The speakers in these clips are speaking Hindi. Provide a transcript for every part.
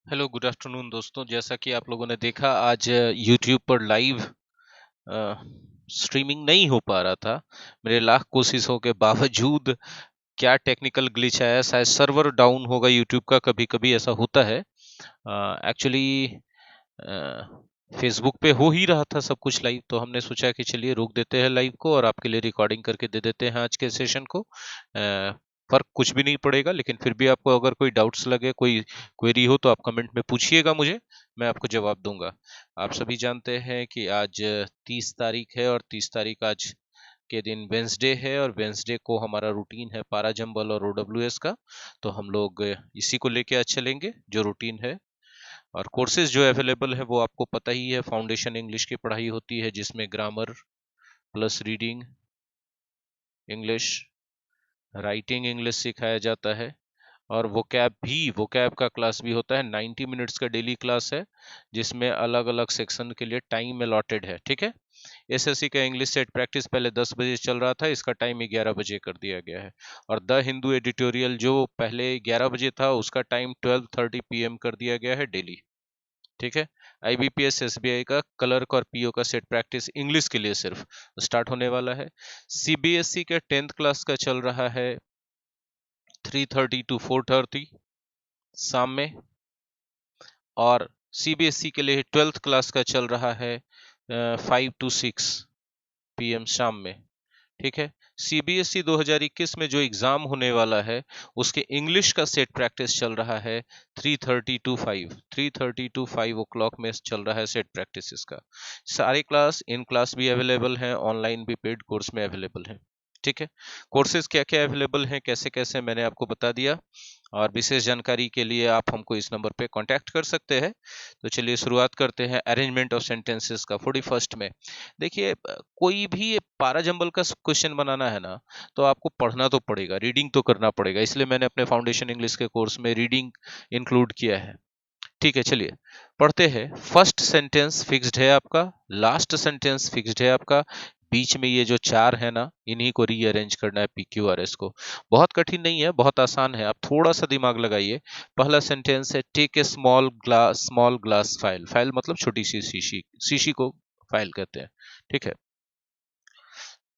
हेलो गुड आफ्टरनून दोस्तों। जैसा कि आप लोगों ने देखा, आज यूट्यूब पर लाइव स्ट्रीमिंग नहीं हो पा रहा था। मेरे लाख कोशिशों के बावजूद क्या टेक्निकल ग्लिच आया, शायद सर्वर डाउन होगा यूट्यूब का। कभी कभी ऐसा होता है। एक्चुअली फेसबुक पे हो ही रहा था सब कुछ लाइव, तो हमने सोचा कि चलिए रोक देते हैं लाइव को और आपके लिए रिकॉर्डिंग करके दे देते हैं आज के सेशन को। फर्क कुछ भी नहीं पड़ेगा, लेकिन फिर भी आपको अगर कोई डाउट्स लगे, कोई क्वेरी हो, तो आप कमेंट में पूछिएगा मुझे, मैं आपको जवाब दूंगा। आप सभी जानते हैं कि आज 30 तारीख है और 30 तारीख आज के दिन वेंसडे है, और वेंसडे को हमारा रूटीन है पारा जंबल और ओडब्ल्यूएस का। तो हम लोग इसी को लेके आज चलेंगे जो रूटीन है। और कोर्सेज जो अवेलेबल है वो आपको पता ही है। फाउंडेशन इंग्लिश की पढ़ाई होती है जिसमें grammar plus reading English, writing English सिखाया जाता है। और वोकैब का क्लास भी होता है। 90 मिनट्स का डेली क्लास है जिसमें अलग अलग सेक्शन के लिए टाइम अलॉटेड है। ठीक है। एसएससी का इंग्लिश सेट प्रैक्टिस पहले 10 बजे चल रहा था, इसका टाइम 11 बजे कर दिया गया है। और द हिंदू एडिटोरियल जो पहले 11 बजे था, उसका टाइम 12:30 पीएम कर दिया गया है डेली। ठीक है। आईबीपीएस एसबीआई का क्लर्क और पीओ का सेट प्रैक्टिस इंग्लिश के लिए सिर्फ स्टार्ट होने वाला है। सीबीएसई का 10th क्लास का चल रहा है 3:30 टू 4:30 शाम में। और सीबीएसई के लिए 12th क्लास का चल रहा है 5 टू 6 पीएम शाम में। ठीक है। सीबीएसई 2021 में जो एग्जाम होने वाला है, उसके इंग्लिश का सेट प्रैक्टिस चल रहा है 3:30 टू 5 ओ क्लॉक में चल रहा है सेट प्रैक्टिस इसका। सारे क्लास इन क्लास भी अवेलेबल हैं, ऑनलाइन भी पेड कोर्स में अवेलेबल हैं। ठीक है। कोर्सेज क्या क्या अवेलेबल हैं, कैसे कैसे, मैंने आपको बता दिया। और विशेष जानकारी के लिए आप हमको इस नंबर पे कांटेक्ट कर सकते हैं। तो चलिए शुरुआत करते हैं अरेंजमेंट ऑफ सेंटेंसेस का 41st में। देखिए, कोई भी पारा जंबल का क्वेश्चन बनाना है ना, तो आपको पढ़ना तो पड़ेगा, रीडिंग तो करना पड़ेगा। इसलिए मैंने अपने फाउंडेशन इंग्लिश के कोर्स में रीडिंग इंक्लूड किया है। ठीक है, चलिए पढ़ते हैं। फर्स्ट सेंटेंस फिक्स्ड है आपका, लास्ट सेंटेंस फिक्स्ड है आपका, बीच में ये जो चार है ना, इन्हीं को रीअरेंज करना है, PQRS को। बहुत कठिन नहीं है, बहुत आसान है, आप थोड़ा सा दिमाग लगाइए। पहला सेंटेंस है take a small glass phial. Phial मतलब छोटी सी शीशी, शीशी को फाइल कहते हैं। ठीक है।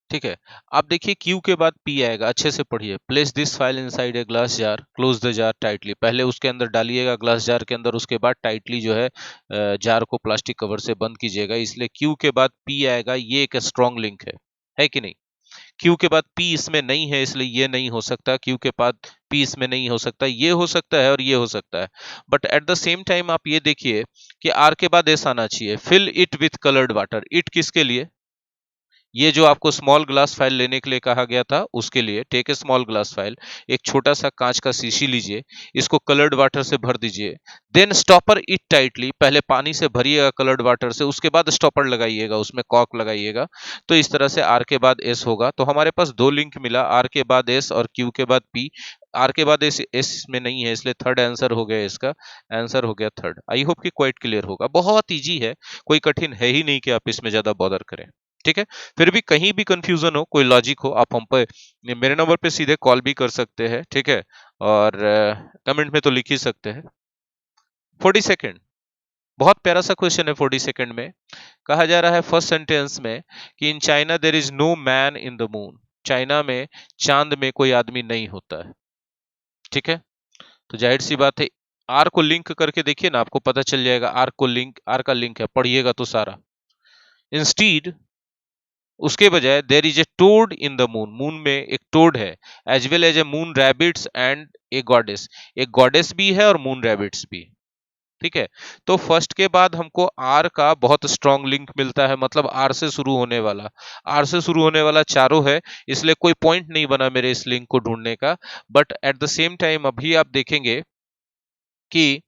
ठीक है। आप देखिए क्यू के बाद पी आएगा, अच्छे से पढ़िए। Place this file inside a glass jar, close the jar tightly. पहले उसके अंदर डालिएगा, ग्लास जार के अंदर, उसके बाद टाइटली जो है जार को प्लास्टिक कवर से बंद कीजिएगा। इसलिए क्यू के बाद पी आएगा, ये एक स्ट्रॉन्ग लिंक है कि नहीं। क्यू के बाद पी इसमें नहीं है, इसलिए ये नहीं हो सकता। क्यू के बाद पी इसमें नहीं हो सकता, ये हो सकता है और ये हो सकता है। But at the same time आप ये देखिए कि आर के बाद एस आना चाहिए। Fill it with coloured water. It किसके लिए? ये जो आपको स्मॉल ग्लास फाइल लेने के लिए कहा गया था, उसके लिए। Take a small glass phial, एक छोटा सा कांच का शीशी लीजिए, इसको कलर्ड वाटर से भर दीजिए। Then stopper it tightly. पहले पानी से भरिएगा कलर्ड वाटर से, उसके बाद स्टॉपर लगाइएगा, उसमें कॉक लगाइएगा। तो इस तरह से आर के बाद एस होगा। तो हमारे पास दो लिंक मिला, आर के बाद एस और क्यू के बाद पी। आर के बाद एस में नहीं है, इसलिए थर्ड आंसर हो गया इसका। आंसर हो गया थर्ड। आई होप कि क्वाइट क्लियर होगा। बहुत इजी है, कोई कठिन है ही नहीं कि आप इसमें ज्यादा बॉदर करें। ठीक है। फिर भी कहीं भी कंफ्यूजन हो, कोई लॉजिक हो, आप हम पे मेरे नंबर पे सीधे कॉल भी कर सकते हैं। ठीक है। और कमेंट में तो लिख ही सकते हैं। 42nd, बहुत प्यारा सा क्वेश्चन है। 42nd में कहा जा रहा है फर्स्ट सेंटेंस में कि in China there is no man in the moon. China में चांद में कोई आदमी नहीं होता है। ठीक है। तो जाहिर सी बात है, आर को लिंक करके देखिए ना, आपको पता चल जाएगा। आर का लिंक है, पढ़िएगा तो सारा। इंस्टीड, उसके बजाय there is a toad in the moon. Moon में एक टोड है, as well as a moon rabbits and a goddess. एक गॉडेस भी है और मून रैबिट्स भी। ठीक है। तो फर्स्ट के बाद हमको आर का बहुत स्ट्रॉन्ग लिंक मिलता है, मतलब आर से शुरू होने वाला। आर से शुरू होने वाला चारों है, इसलिए कोई पॉइंट नहीं बना मेरे इस लिंक को ढूंढने का। But at the same time अभी आप देखेंगे कि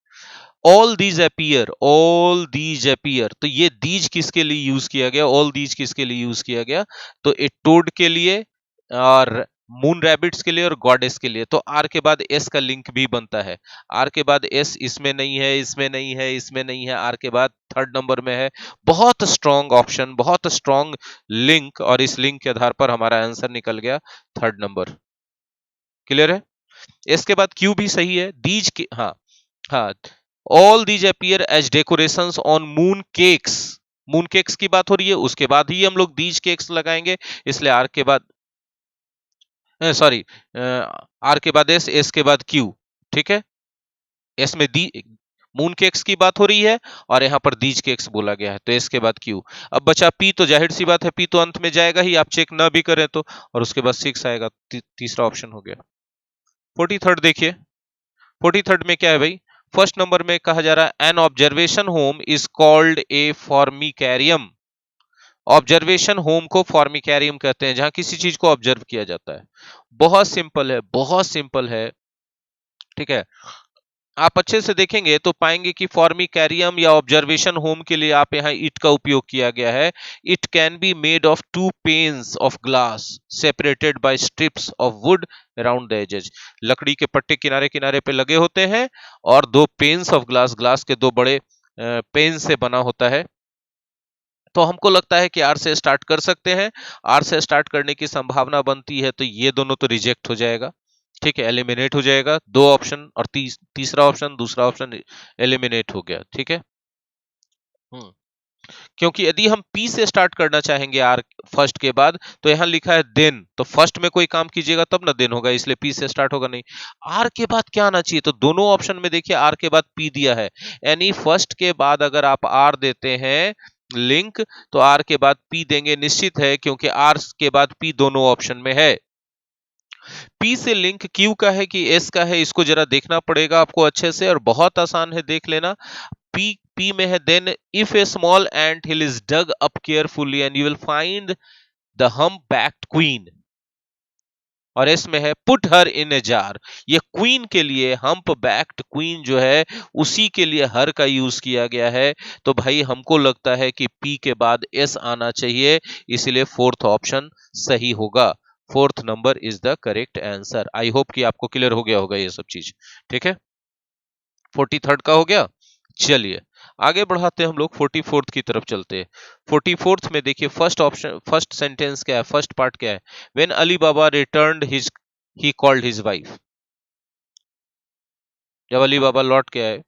ऑल दीज अपीयर, तो ये दीज किसके लिए यूज किया गया, ऑल दीज किसके लिए यूज किया गया? तो ए टोड के लिए, और मून रैबिट्स के लिए, और गॉडेस के लिए। तो आर के बाद एस का लिंक भी बनता है। आर के बाद एस इसमें नहीं है, इसमें नहीं है, इसमें नहीं है, आर के बाद थर्ड नंबर में है। बहुत स्ट्रॉन्ग ऑप्शन, बहुत स्ट्रॉन्ग लिंक, और इस लिंक के आधार पर हमारा आंसर निकल गया थर्ड नंबर। क्लियर है। इसके बाद क्यू भी सही है, दीज के, हाँ। हाँ, all these appear as decorations on moon cakes. Moon cakes की बात हो रही है, उसके बाद ही हम लोग दीज केक्स लगाएंगे, इसलिए आर के बाद सॉरी आर के बाद एस, एस के बाद क्यू। ठीक है, एस में दी मून केक्स की बात हो रही है और यहां पर दीज केक्स बोला गया है, तो एस के बाद क्यू। अब बचा पी, तो जाहिर सी बात है पी तो अंत में जाएगा ही, आप चेक ना भी करें तो, और उसके बाद सिक्स आएगा, तीसरा ऑप्शन हो गया। 43rd देखिए, 43rd में क्या है भाई, फर्स्ट नंबर में कहा जा रहा है an observation home is called a formicarium. Observation home को फॉर्मिकैरियम कहते हैं, जहां किसी चीज को ऑब्जर्व किया जाता है। बहुत सिंपल है, बहुत सिंपल है। ठीक है, आप अच्छे से देखेंगे तो पाएंगे कि फॉर्मिकैरियम या ऑब्जर्वेशन होम के लिए आप यहाँ इट का उपयोग किया गया है। It can be made of two panes of glass separated by strips of wood around the edges. लकड़ी के पट्टे किनारे किनारे पे लगे होते हैं और दो पेन्स ऑफ ग्लास, ग्लास के दो बड़े पेन से बना होता है। तो हमको लगता है कि आर से स्टार्ट कर सकते हैं। आर से स्टार्ट करने की संभावना बनती है, तो ये दोनों तो रिजेक्ट हो जाएगा। ठीक है, एलिमिनेट हो जाएगा, दो ऑप्शन, और तीसरा ऑप्शन, दूसरा ऑप्शन एलिमिनेट हो गया। ठीक है, हम्म क्योंकि यदि हम पी से स्टार्ट करना चाहेंगे आर फर्स्ट के बाद, तो यहां लिखा है देन, तो फर्स्ट में कोई काम कीजिएगा तब ना देन होगा, इसलिए पी से स्टार्ट होगा नहीं। आर के बाद क्या आना चाहिए, तो दोनों ऑप्शन में देखिए आर के बाद पी दिया है, यानी फर्स्ट के बाद अगर आप आर देते हैं लिंक, तो आर के बाद पी देंगे निश्चित है, क्योंकि आर के बाद पी दोनों ऑप्शन में है। पी से लिंक क्यू का है कि एस का है, इसको जरा देखना पड़ेगा आपको अच्छे से, और बहुत आसान है, देख लेना। पी पी में है then if a small ant hill is dug up carefully and you will find the humpbacked queen, और एस में है put her in a jar. ये क्वीन के लिए, हम्प बैक्ड क्वीन जो है उसी के लिए हर का यूज किया गया है। तो भाई हमको लगता है कि पी के बाद एस आना चाहिए, इसलिए फोर्थ ऑप्शन सही होगा। Fourth number is the correct answer. I hope कि आपको क्लियर हो गया होगा ये सब चीज। ठीक है, 43rd का हो गया। चलिए आगे बढ़ाते हैं हम लोग, 44th की तरफ चलते हैं। 44th में देखिए फर्स्ट ऑप्शन, फर्स्ट सेंटेंस क्या है, फर्स्ट पार्ट क्या है, when Ali Baba returned his he called his wife. जब अली बाबा लौट के आए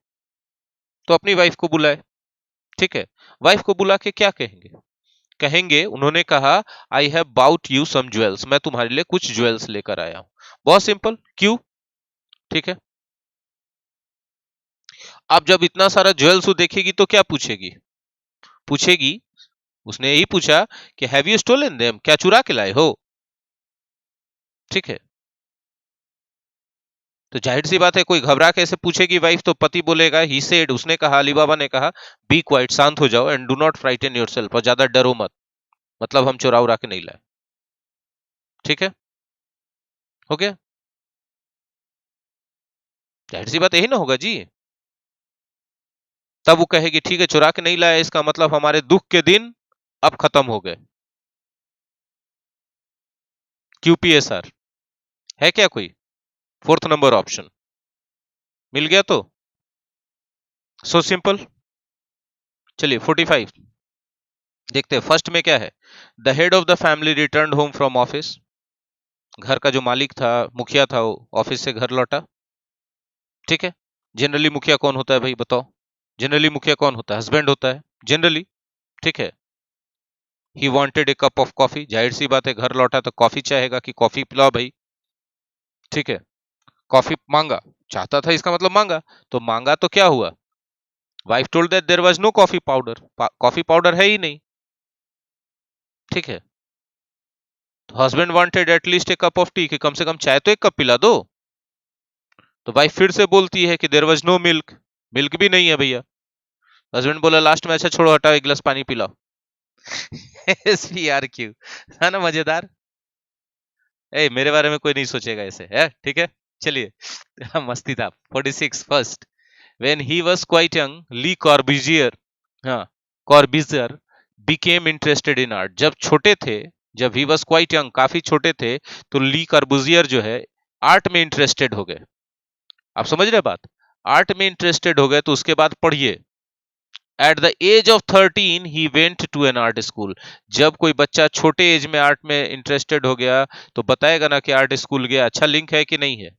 तो अपनी वाइफ को बुलाए। ठीक है, वाइफ को बुला के क्या कहेंगे, कहेंगे उन्होंने कहा I have bought you some jewels, मैं तुम्हारे लिए कुछ ज्वेल्स लेकर आया हूं। बहुत सिंपल, क्यों। ठीक है, अब जब इतना सारा ज्वेल्स वो देखेगी तो क्या पूछेगी, पूछेगी, उसने यही पूछा कि हैव यू स्टोलन देम, क्या चुरा के लाए हो। ठीक है, तो जाहिर सी बात है कोई घबरा के ऐसे पूछेगी वाइफ, तो पति बोलेगा ही सेड, उसने कहा, अली बाबा ने कहा, बी क्वाइट, शांत हो जाओ, and do not frighten yourself, और ज्यादा डरो मत, मतलब हम चुरा उरा के नहीं लाए। ठीक है, हो गया, जाहिर सी बात यही ना होगा जी। तब वो कहेगी ठीक है चुरा के नहीं लाया, इसका मतलब हमारे दुख के दिन अब खत्म हो गए। क्यूपीएसआर है क्या कोई, फोर्थ नंबर ऑप्शन मिल गया तो सो सिंपल। चलिए 45 देखते हैं, फर्स्ट में क्या है, the head of the family return home from office. घर का जो मालिक था, मुखिया था, वो ऑफिस से घर लौटा। ठीक है, जनरली मुखिया कौन होता है भाई बताओ, जनरली मुखिया कौन होता है, हस्बैंड होता है जनरली। ठीक है, he wanted A cup of coffee, जाहिर सी बात है घर लौटा तो कॉफी चाहेगा कि कॉफी पिलाओ भाई। ठीक है, कॉफी मांगा, चाहता था इसका मतलब मांगा, तो मांगा तो क्या हुआ, wife told that there was no coffee powder, coffee powder है ही नहीं। ठीक है, तो husband wanted at least a cup of tea, कि कम से कम चाय तो एक कप पिला दो। तो वाइफ फिर से बोलती है कि there was no milk, milk भी नहीं है भैया। हस्बैंड बोला लास्ट में, अच्छा छोड़ो हटाओ, एक गिलास पानी पिलाओ। SPRQ, है ना मजेदार। ए मेरे बारे में कोई नहीं सोचेगा ऐसे है, ठीक है। चलिए मस्ती था। 46 first, when he was quite young Le Corbusier, हाँ, Corbusier became interested in art. जब छोटे थे, जब ही वाज क्वाइट यंग, काफी छोटे थे, तो ली कॉर्बुजियर जो है आर्ट में इंटरेस्टेड हो गए। आप समझ रहे बात, आर्ट में इंटरेस्टेड हो गए, तो उसके बाद पढ़िए, at the age of 13 he went to an art school. जब कोई बच्चा छोटे एज में आर्ट में इंटरेस्टेड हो गया, तो बताएगा ना कि आर्ट स्कूल गया, अच्छा लिंक है कि नहीं है।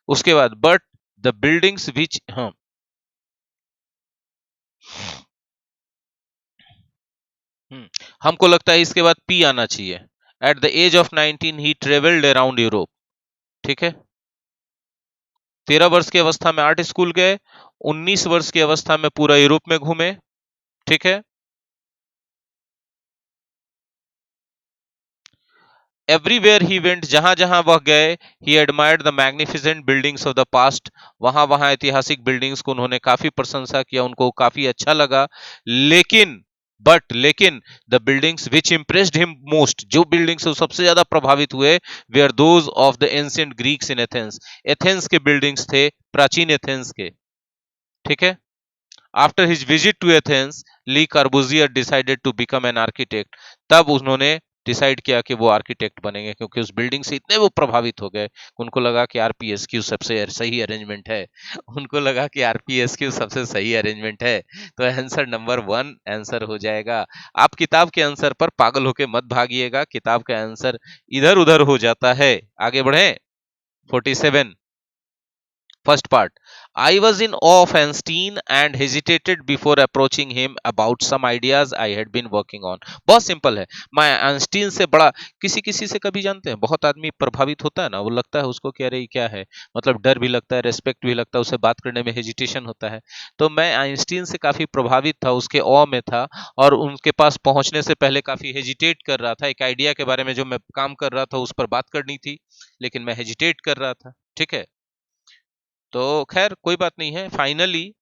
उसके बाद बट द बिल्डिंग्स विच, हाँ, हमको लगता है इसके बाद पी आना चाहिए। At the age of 19 he travelled around Europe. ठीक है, 13 वर्ष की अवस्था में आर्ट स्कूल गए, 19 वर्ष की अवस्था में पूरा यूरोप में घूमे। ठीक है, एवरीवेयर ही वेंट, जहां जहां वह गए, he admired the magnificent buildings of the past, वहां वहां ऐतिहासिक बिल्डिंग्स को उन्होंने काफी प्रशंसा किया, उनको काफी अच्छा लगा। लेकिन लेकिन the buildings which impressed him most, जो बिल्डिंग्स से वो सबसे ज्यादा प्रभावित हुए, were those of the ancient Greeks in Athens, Athens के बिल्डिंग्स थे, प्राचीन एथेंस के। ठीक है, after his visit to Athens, Le Corbusier decided to become an architect, तब उन्होंने डिसाइड किया कि वो आर्किटेक्ट बनेंगे, क्योंकि उस बिल्डिंग से इतने वो प्रभावित हो गए, उनको लगा कि आरपीएसक्यू सबसे सही अरेंजमेंट है। उनको लगा कि आरपीएसक्यू सबसे सही अरेंजमेंट है। तो आंसर नंबर 1 आंसर हो जाएगा। आप किताब के आंसर पर पागल होके मत भागिएगा, किताब का आंसर इधर उधर हो जाता है। आगे बढ़े, 47 first part. I was in awe of Einstein and hesitated before approaching him about some ideas I had been working on। बहुत सिंपल है। मैं आइंस्टीन से बड़ा, किसी किसी से कभी जानते हैं, बहुत आदमी प्रभावित होता है ना, वो लगता है उसको क्या रही क्या है, मतलब डर भी लगता है, रेस्पेक्ट भी लगता है, उसे बात करने में हेजिटेशन होता है। तो मैं आइंस्टीन से काफी प्रभावित था, उसके ऑ में था, और उनके पास पहुंचने से पहले काफी हेजिटेट कर रहा था। एक आइडिया के बारे में जो मैं काम कर रहा था उस पर बात करनी थी, लेकिन मैं हेजिटेट कर रहा था। ठीक है, तो खैर कोई बात नहीं है। Finally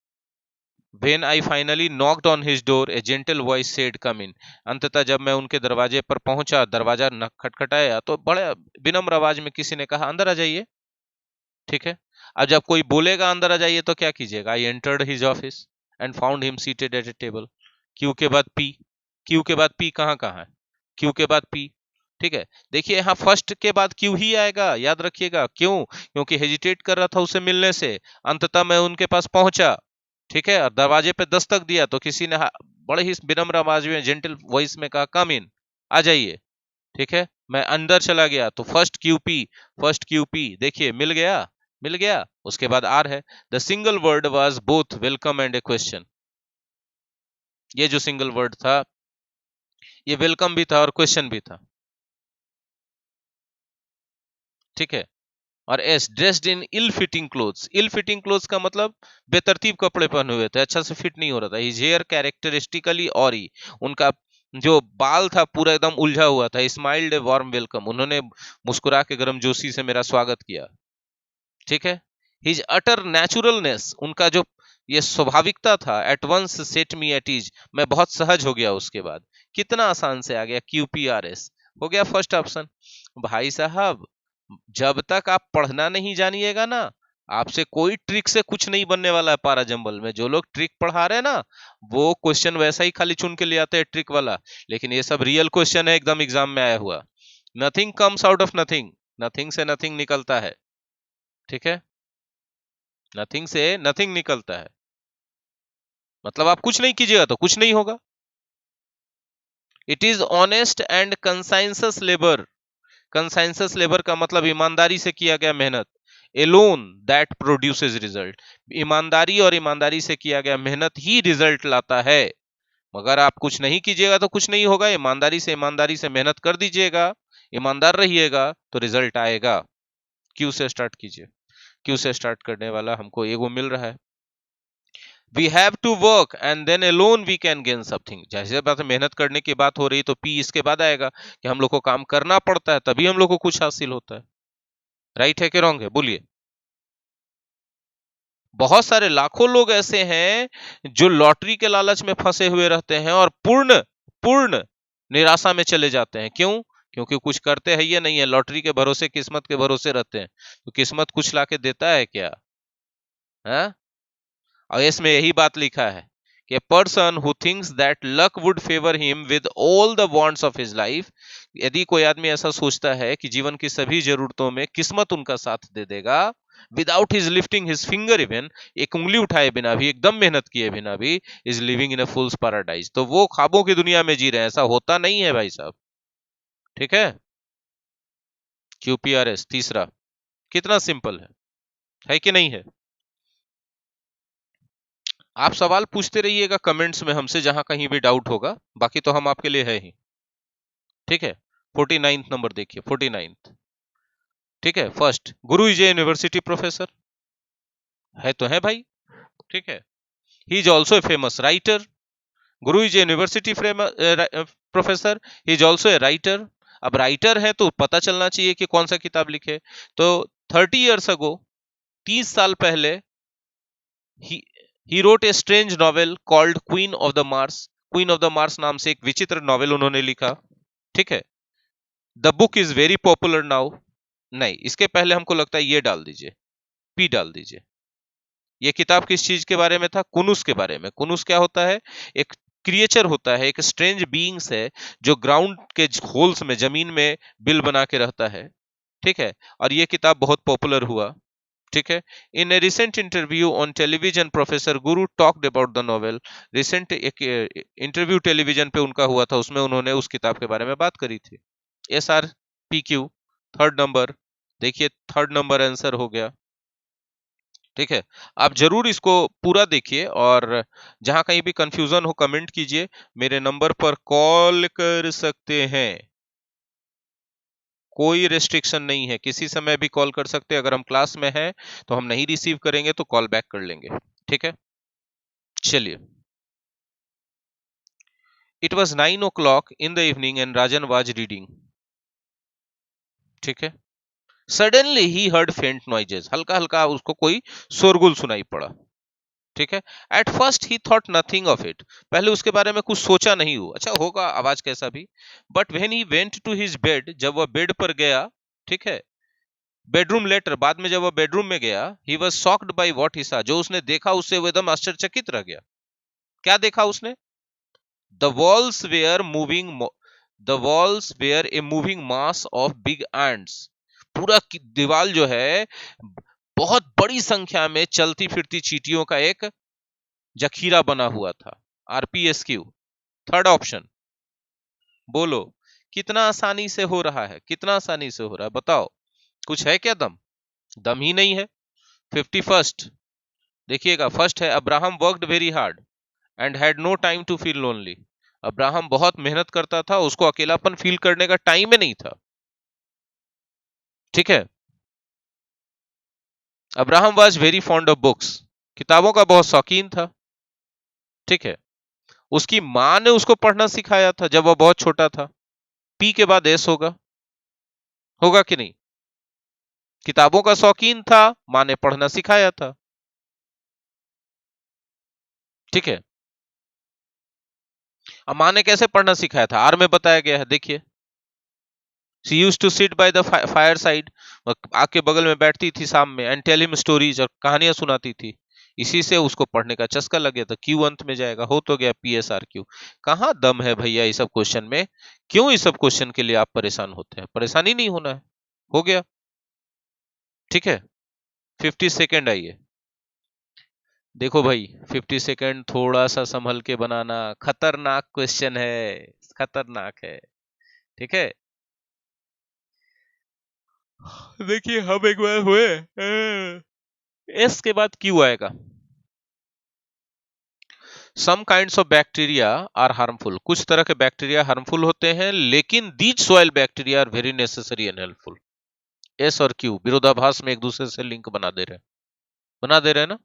when I finally knocked on his door, a gentle voice said come in. अंततः जब मैं उनके दरवाजे पर पहुंचा, दरवाजा खटखटाया, तो बड़े विनम्र आवाज में किसी ने कहा, अंदर आ जाइए। ठीक है, अब जब कोई बोलेगा अंदर आ जाइए तो क्या कीजिएगा? I entered his office and found him seated at A table. Q के बाद पी, क्यू के बाद पी कहाँ कहाँ है? क्यू के बाद पी। ठीक है, देखिए यहाँ फर्स्ट के बाद क्यू ही आएगा, याद रखिएगा। क्यों? क्योंकि हेजिटेट कर रहा था उसे मिलने से, अंततः मैं उनके पास पहुंचा। ठीक है, और दरवाजे पे दस्तक दिया तो किसी ने बड़े ही विनम्र आवाज में, जेंटल वॉइस में कहा, कम इन, आ जाइए। ठीक है, मैं अंदर चला गया तो फर्स्ट क्यूपी, फर्स्ट क्यूपी देखिए मिल गया, मिल गया। उसके बाद आर है। The single word was both welcome and A question. ये जो सिंगल वर्ड था, ये वेलकम भी था और क्वेश्चन भी था। ठीक है, और S, dressed in ill fitting clothes. Ill fitting clothes का मतलब बेतरतीब कपड़े पहने हुए थे, अच्छा से फिट नहीं हो रहा था। हिज हेयर कैरेक्टरिस्टिकली ऑरी, उनका जो बाल था पूरा एकदम उलझा हुआ था। स्माइल्ड ए वार्म वेलकम, उन्होंने मुस्कुरा के गर्मजोशी से मेरा स्वागत किया। ठीक है, हिज अटर नेचुरलनेस, उनका जो ये स्वाभाविकता था, at once set me at ease, मैं बहुत सहज हो गया उसके बाद। कितना आसान से आ गया, QPRS हो गया फर्स्ट ऑप्शन। भाई साहब, जब तक आप पढ़ना नहीं जानिएगा ना, आपसे कोई ट्रिक से कुछ नहीं बनने वाला है। पारा जंबल में जो लोग ट्रिक पढ़ा रहे हैं ना, वो क्वेश्चन वैसा ही खाली चुन के ले आते हैं ट्रिक वाला, लेकिन ये सब रियल क्वेश्चन है, एकदम एग्जाम में आया हुआ। Nothing comes out of nothing, nothing से नथिंग निकलता है। ठीक है, नथिंग से नथिंग निकलता है, मतलब आप कुछ नहीं कीजिएगा तो कुछ नहीं होगा। It is honest and conscientious labour, conscientious labour का मतलब ईमानदारी से किया गया मेहनत। एलोन दैट प्रोड्यूसेस रिजल्ट, ईमानदारी और ईमानदारी से किया गया मेहनत ही रिजल्ट लाता है। मगर आप कुछ नहीं कीजिएगा तो कुछ नहीं होगा। ईमानदारी से मेहनत कर दीजिएगा, ईमानदार रहिएगा, तो रिजल्ट आएगा। क्यू से स्टार्ट कीजिए। क्यू से स्टार्ट करने वाला हमको एगो मिल रहा है। We have to work and then alone we can gain something. जैसे बात है, मेहनत करने की बात हो रही, तो पी इसके बाद आएगा कि हम लोग को काम करना पड़ता है, तभी हम लोग को कुछ हासिल होता है। राइट है कि रॉन्ग है, बोलिए। बहुत सारे लाखों लोग ऐसे हैं जो लॉटरी के लालच में फंसे हुए रहते हैं और पूर्ण पूर्ण निराशा में चले जाते हैं। क्यों? क्योंकि कुछ करते हैं ये नहीं है, लॉटरी के भरोसे, किस्मत के भरोसे रहते हैं। तो किस्मत कुछ लाके देता है क्या? है? और इसमें यही बात लिखा है कि person who thinks that luck would favour him with all the wants of his life, यदि कोई आदमी ऐसा सोचता है कि जीवन की सभी जरूरतों में किस्मत उनका साथ दे देगा, without his lifting his finger even, एक उंगली उठाए बिना भी, एकदम मेहनत किए बिना भी, is living in a fools paradise, तो वो ख्वाबों की दुनिया में जी रहे हैं। ऐसा होता नहीं है भाई साहब। ठीक है, QPRS तीसरा, कितना सिंपल है कि नहीं है? आप सवाल पूछते रहिएगा कमेंट्स में हमसे जहां कहीं भी डाउट होगा, बाकी तो हम आपके लिए है ही। ठीक है, 49th नंबर देखिए, 49th। ठीक है, first, Guru is a university professor, है तो है भाई। ठीक है, he is also a famous writer. Guru is a university professor, he is also a writer. अब राइटर है तो पता चलना चाहिए कि कौन सा किताब लिखे। तो 30 years ago, 30 साल पहले, he he wrote a strange novel called queen of the Mars. Queen of the Mars नाम से एक विचित्र नॉवेल उन्होंने लिखा। ठीक है, the book is very popular now. नहीं, इसके पहले हमको लगता है ये डाल दीजिए, पी डाल दीजिए। ये किताब किस चीज के बारे में था? कुनुस के बारे में। कुनुस क्या होता है? एक क्रिएचर होता है, एक स्ट्रेंज बीइंग्स है जो ग्राउंड के होल्स में, जमीन में बिल बना के रहता है। ठीक है, और ये किताब बहुत पॉपुलर हुआ। ठीक है, in a recent interview on television professor Guru talked about the novel. Recent एक इंटरव्यू टेलीविजन पे उनका हुआ था, उसमें उन्होंने उस किताब के बारे में बात करी थी। S R P Q, third number देखिए, थर्ड नंबर आंसर हो गया। ठीक है, आप जरूर इसको पूरा देखिए, और जहां कहीं भी कंफ्यूजन हो कमेंट कीजिए। मेरे नंबर पर कॉल कर सकते हैं, कोई रेस्ट्रिक्शन नहीं है, किसी समय भी कॉल कर सकते हैं। अगर हम क्लास में हैं तो हम नहीं रिसीव करेंगे तो कॉल बैक कर लेंगे। ठीक है, चलिए। It was 9 o'clock in the evening and Rajan was reading. ठीक है, सडनली ही हर्ड फेंट नॉइजेस, हल्का हल्का उसको कोई शोरगुल सुनाई पड़ा। ठीक है, at first he thought nothing of it, पहले उसके बारे में कुछ सोचा नहीं, हो अच्छा होगा आवाज कैसा भी। But when he went to his bed, जब वह बेड पर गया, ठीक है, बेडरूम लेटर, बाद में जब वह बेडरूम में गया, he was shocked by what he सा, जो उसने देखा उससे वो एकदम आश्चर्यचकित रह गया। क्या देखा उसने? The walls were moving, the walls were a moving mass of big ends, पूरा दीवार जो है बहुत बड़ी संख्या में चलती फिरती चींटियों का एक जखीरा बना हुआ था। आरपीएसक्यू, थर्ड ऑप्शन। बोलो, कितना आसानी से हो रहा है, कितना आसानी से हो रहा है, बताओ, कुछ है क्या दम? दम ही नहीं है। 51st देखिएगा, फर्स्ट है, Abraham worked very hard and had no time to feel lonely. Abraham बहुत मेहनत करता था, उसको अकेलापन फील करने का टाइम ही नहीं था। ठीक है, Abraham was very fond of books, किताबों का बहुत शौकीन था। ठीक है, उसकी मां ने उसको पढ़ना सिखाया था जब वह बहुत छोटा था। पी के बाद एस होगा, होगा कि नहीं? किताबों का शौकीन था, मां ने पढ़ना सिखाया था। ठीक है, अब मां ने कैसे पढ़ना सिखाया था, आर में बताया गया है, देखिए। She used to sit by the fireside, आग के बगल में बैठती थी शाम में, एंड टेल हिम स्टोरीज, और कहानियां सुनाती थी। इसी से उसको पढ़ने का चस्का लग गया था। क्यू अंत में जाएगा, हो तो गया पीएसआर क्यू। कहाँ दम है भैया इस सब क्वेश्चन में? क्यों इस सब क्वेश्चन के लिए आप परेशान होते हैं? परेशानी नहीं होना है, हो गया। ठीक है, 50 सेकेंड आइए। देखो भाई, 50 सेकेंड थोड़ा सा संभल के बनाना, खतरनाक क्वेश्चन है, खतरनाक है। ठीक है, देखिए हम एक बार हुए, एस के बाद क्यू आएगा। Some kinds of bacteria are harmful, कुछ तरह के बैक्टीरिया हार्मफुल होते हैं, लेकिन these soil bacteria are very necessary and helpful. S और क्यू विरोधाभास में एक दूसरे से लिंक बना दे रहे हैं, बना दे रहे हैं ना।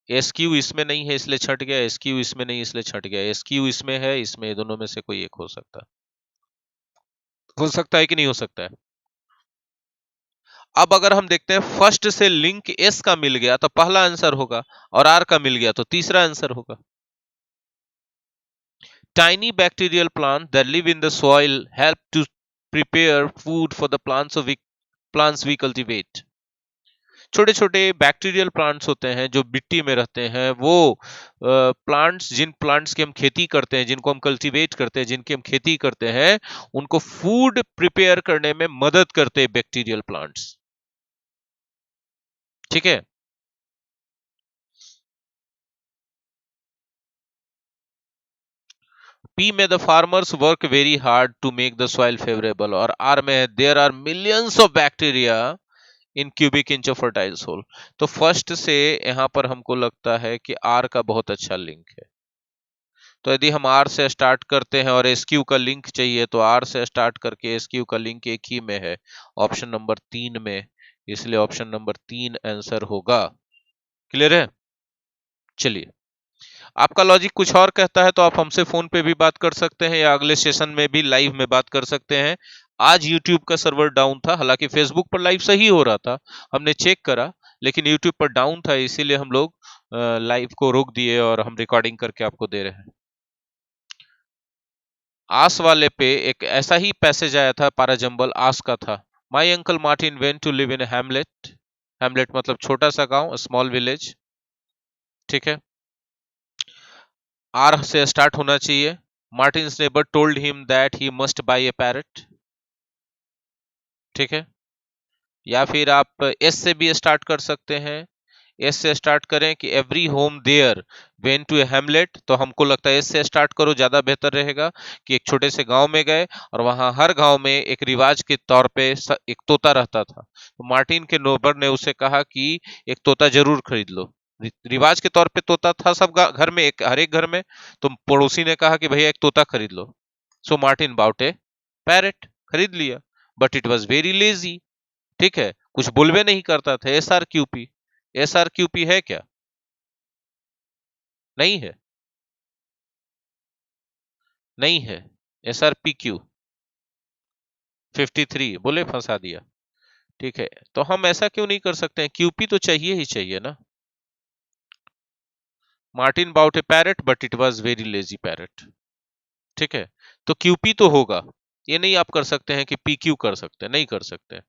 एस क्यू इसमें नहीं है इसलिए छट गया, एस क्यू इसमें नहीं इसलिए छट गया, एस क्यू इसमें है, इसमें, दोनों में से कोई एक हो सकता है। हो सकता है कि नहीं हो सकता है? अब अगर हम देखते हैं फर्स्ट से लिंक एस का मिल गया तो पहला आंसर होगा, और आर का मिल गया तो तीसरा आंसर होगा। Tiny bacterial plant that live in the soil help to prepare food for the plants we cultivate. छोटे छोटे बैक्टीरियल प्लांट्स होते हैं जो मिट्टी में रहते हैं, वो प्लांट्स, जिन प्लांट्स की हम खेती करते हैं, जिनको हम कल्टीवेट करते हैं, जिनकी हम खेती करते हैं, उनको फूड प्रिपेयर करने में मदद करते हैं बैक्टीरियल प्लांट्स। ठीक है, पी में the farmers work very hard to make the soil favourable, और आर में there are millions of bacteria in cubic inch of fertile soil. तो फर्स्ट से यहाँ पर हमको लगता है कि आर का बहुत अच्छा लिंक है। तो यदि हम आर से स्टार्ट करते हैं और एस क्यू का लिंक चाहिए तो आर से स्टार्ट करके एस क्यू का लिंक एक ही में है, ऑप्शन नंबर 3 में, इसलिए ऑप्शन नंबर 3 आंसर होगा। क्लियर है? चलिए, आपका लॉजिक कुछ और कहता है तो आप हमसे फोन पे भी बात कर सकते हैं या अगले सेशन में भी लाइव में बात कर सकते हैं। आज YouTube का सर्वर डाउन था, हालांकि Facebook पर लाइव सही हो रहा था, हमने चेक करा, लेकिन YouTube पर डाउन था, इसीलिए हम लोग लाइव को रोक दिए और हम रिकॉर्डिंग करके आपको दे रहे हैं। आस वाले पे एक ऐसा ही पैसेज आया था, पाराजंबल आस का था। My uncle Martin went to live in hamlet. Hamlet मतलब छोटा सा गांव, स्मॉल विलेज। ठीक है, आर से स्टार्ट होना चाहिए। Martins neighbour told him that he must buy A parrot. ठीक है, या फिर आप एस से भी स्टार्ट कर सकते हैं। एस से स्टार्ट करें कि every home there went to a hamlet, तो हमको लगता है एस से स्टार्ट करो, ज्यादा बेहतर रहेगा कि एक छोटे से गांव में गए और वहां हर गांव में एक रिवाज के तौर पे एक तोता रहता था। तो मार्टिन के नोबर ने उसे कहा कि एक तोता जरूर खरीद लो। रिवाज के तौर पे तोता था सब घर में, एक हर एक घर में। तो पड़ोसी ने कहा कि भैया एक तोता खरीद लो। सो मार्टिन बाउट ए पैरेट, खरीद लिया। But it was very lazy. ठीक है, कुछ बुलवे नहीं करता था। SRQP, SRQP है क्या? नहीं है, नहीं है। SRPQ 53 बोले, फंसा दिया। ठीक है, तो हम ऐसा क्यों नहीं कर सकते हैं? QP तो चाहिए ही चाहिए ना। Martin bought a parrot but it was very lazy parrot. ठीक है, तो QP तो होगा। ये नहीं आप कर सकते हैं कि PQ कर सकते हैं, नहीं कर सकते हैं,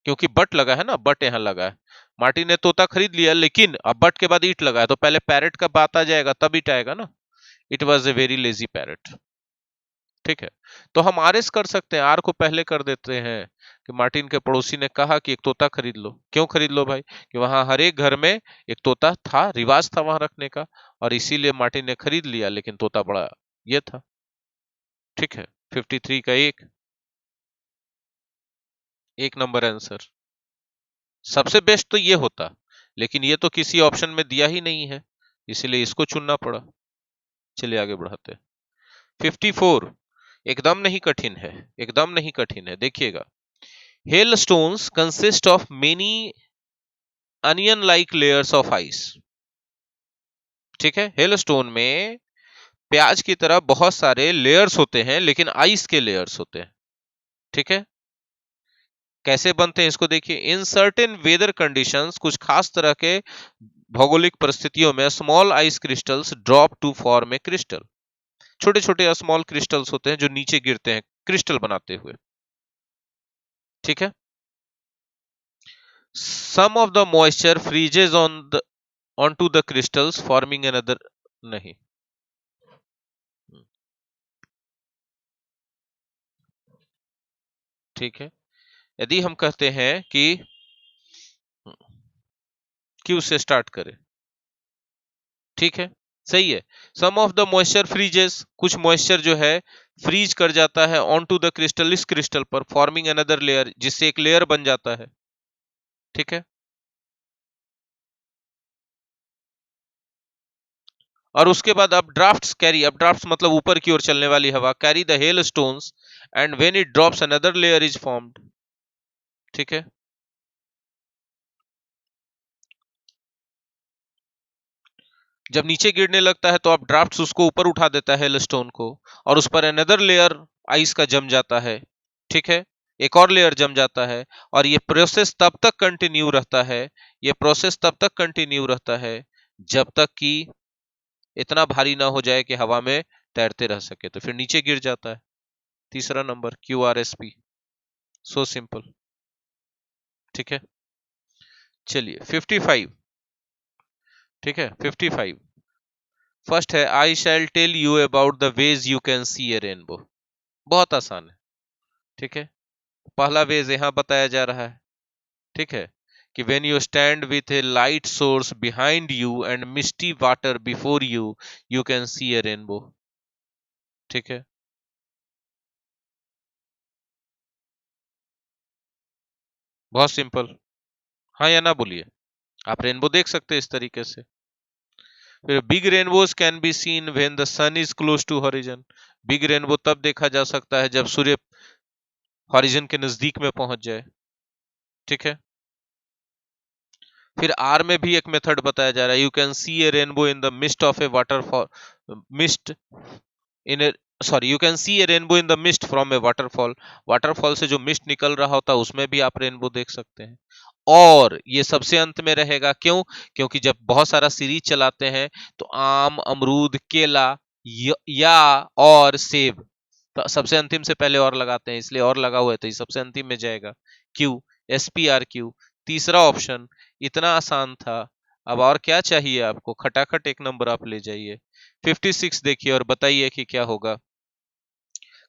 क्योंकि बट लगा है ना, बट यहाँ लगा है। मार्टिन ने तोता खरीद लिया, लेकिन अब बट के बाद ईट लगा है, तो पहले पैरेट का बात आ जाएगा तब ईट आएगा ना। It was a very lazy parrot. ठीक है, तो हम RS कर सकते हैं, आर को पहले कर देते हैं कि मार्टिन के पड़ोसी ने कहा कि एक तोता खरीद लो। क्यों खरीद लो भाई? कि वहां हर एक घर में एक तोता था, रिवाज था वहां रखने का, और इसीलिए मार्टिन ने खरीद लिया, लेकिन तोता बड़ा ये था। ठीक है, 53 का एक नंबर आंसर। सबसे बेस्ट तो ये होता, लेकिन ये तो किसी ऑप्शन में दिया ही नहीं है, इसीलिए इसको चुनना पड़ा। चलिए आगे बढ़ाते हैं। 54 एकदम नहीं कठिन है, एकदम नहीं कठिन है, देखिएगा। Hailstones consist of many onion-like layers of ice। ठीक है, हेलस्टोन में प्याज की तरह बहुत सारे लेयर्स होते हैं, लेकिन आइस के लेयर्स होते हैं। ठीक है, कैसे बनते हैं इसको देखिए। इन सर्टेन वेदर कंडीशंस, कुछ खास तरह के भौगोलिक परिस्थितियों में, small ice crystals drop to form a crystal. छोटे छोटे स्मॉल क्रिस्टल्स होते हैं जो नीचे गिरते हैं क्रिस्टल बनाते हुए। ठीक है, some of the moisture freezes onto the crystals forming another। नहीं, ठीक है, यदि हम कहते हैं कि क्यू से स्टार्ट करें। ठीक है, सही है। Some of the moisture freezes, कुछ मॉइस्चर जो है फ्रीज कर जाता है ऑन टू द क्रिस्टल, इस क्रिस्टल पर, फॉर्मिंग अनदर लेयर, जिससे एक लेयर बन जाता है। ठीक है, और उसके बाद अब ड्राफ्ट्स कैरी, अब ड्राफ्ट्स मतलब ऊपर की ओर चलने वाली हवा, carry the hail stones and when it drops another layer is formed. ठीक है, जब नीचे गिरने लगता है तो अब ड्राफ्ट्स उसको ऊपर उठा देता है हेलस्टोन को, और उस पर अनदर लेयर आइस का जम जाता है। ठीक है, एक और लेयर जम जाता है, और ये प्रोसेस तब तक कंटिन्यू रहता है, ये प्रोसेस तब तक कंटिन्यू रहता है जब तक कि इतना भारी ना हो जाए कि हवा में तैरते रह सके, तो फिर नीचे गिर जाता है। तीसरा नंबर QRSP, सो सिंपल। ठीक है, चलिए 55। ठीक है, 55 फर्स्ट है, I shall tell you about the ways you can see a rainbow. बहुत आसान है। ठीक है, पहला वेज यहां बताया जा रहा है। ठीक है, कि when you stand with a light source behind you and misty water before you, you can see a rainbow. ठीक है, बहुत सिंपल। हाँ या ना बोलिए। आप रेनबो देख सकते हैं इस तरीके से। फिर big rainbows can be seen when the sun is close to horizon. Big rainbow तब देखा जा सकता है जब सूर्य हॉरिजन के नजदीक में पहुंच जाए। ठीक है। फिर आर में भी एक मेथड बताया जा रहा है, you can see a rainbow in the mist of A waterfall, mist in A, sorry, you can see a rainbow in the mist from A waterfall. Waterfall से जो मिस्ट निकल रहा होता है उसमें भी आप रेनबो देख सकते हैं। और ये सबसे अंत में रहेगा, क्यों? क्योंकि जब बहुत सारा सीरीज चलाते हैं तो आम, अमरूद, केला या और सेब, तो सबसे अंतिम से पहले और लगाते हैं, इसलिए और लगा हुआ है तो ये सबसे अंतिम में जाएगा। क्यू, SPRQ, तीसरा ऑप्शन। इतना आसान था। अब और क्या चाहिए आपको? खटाखट एक नंबर आप ले जाइए। 56 देखिए और बताइए कि क्या होगा।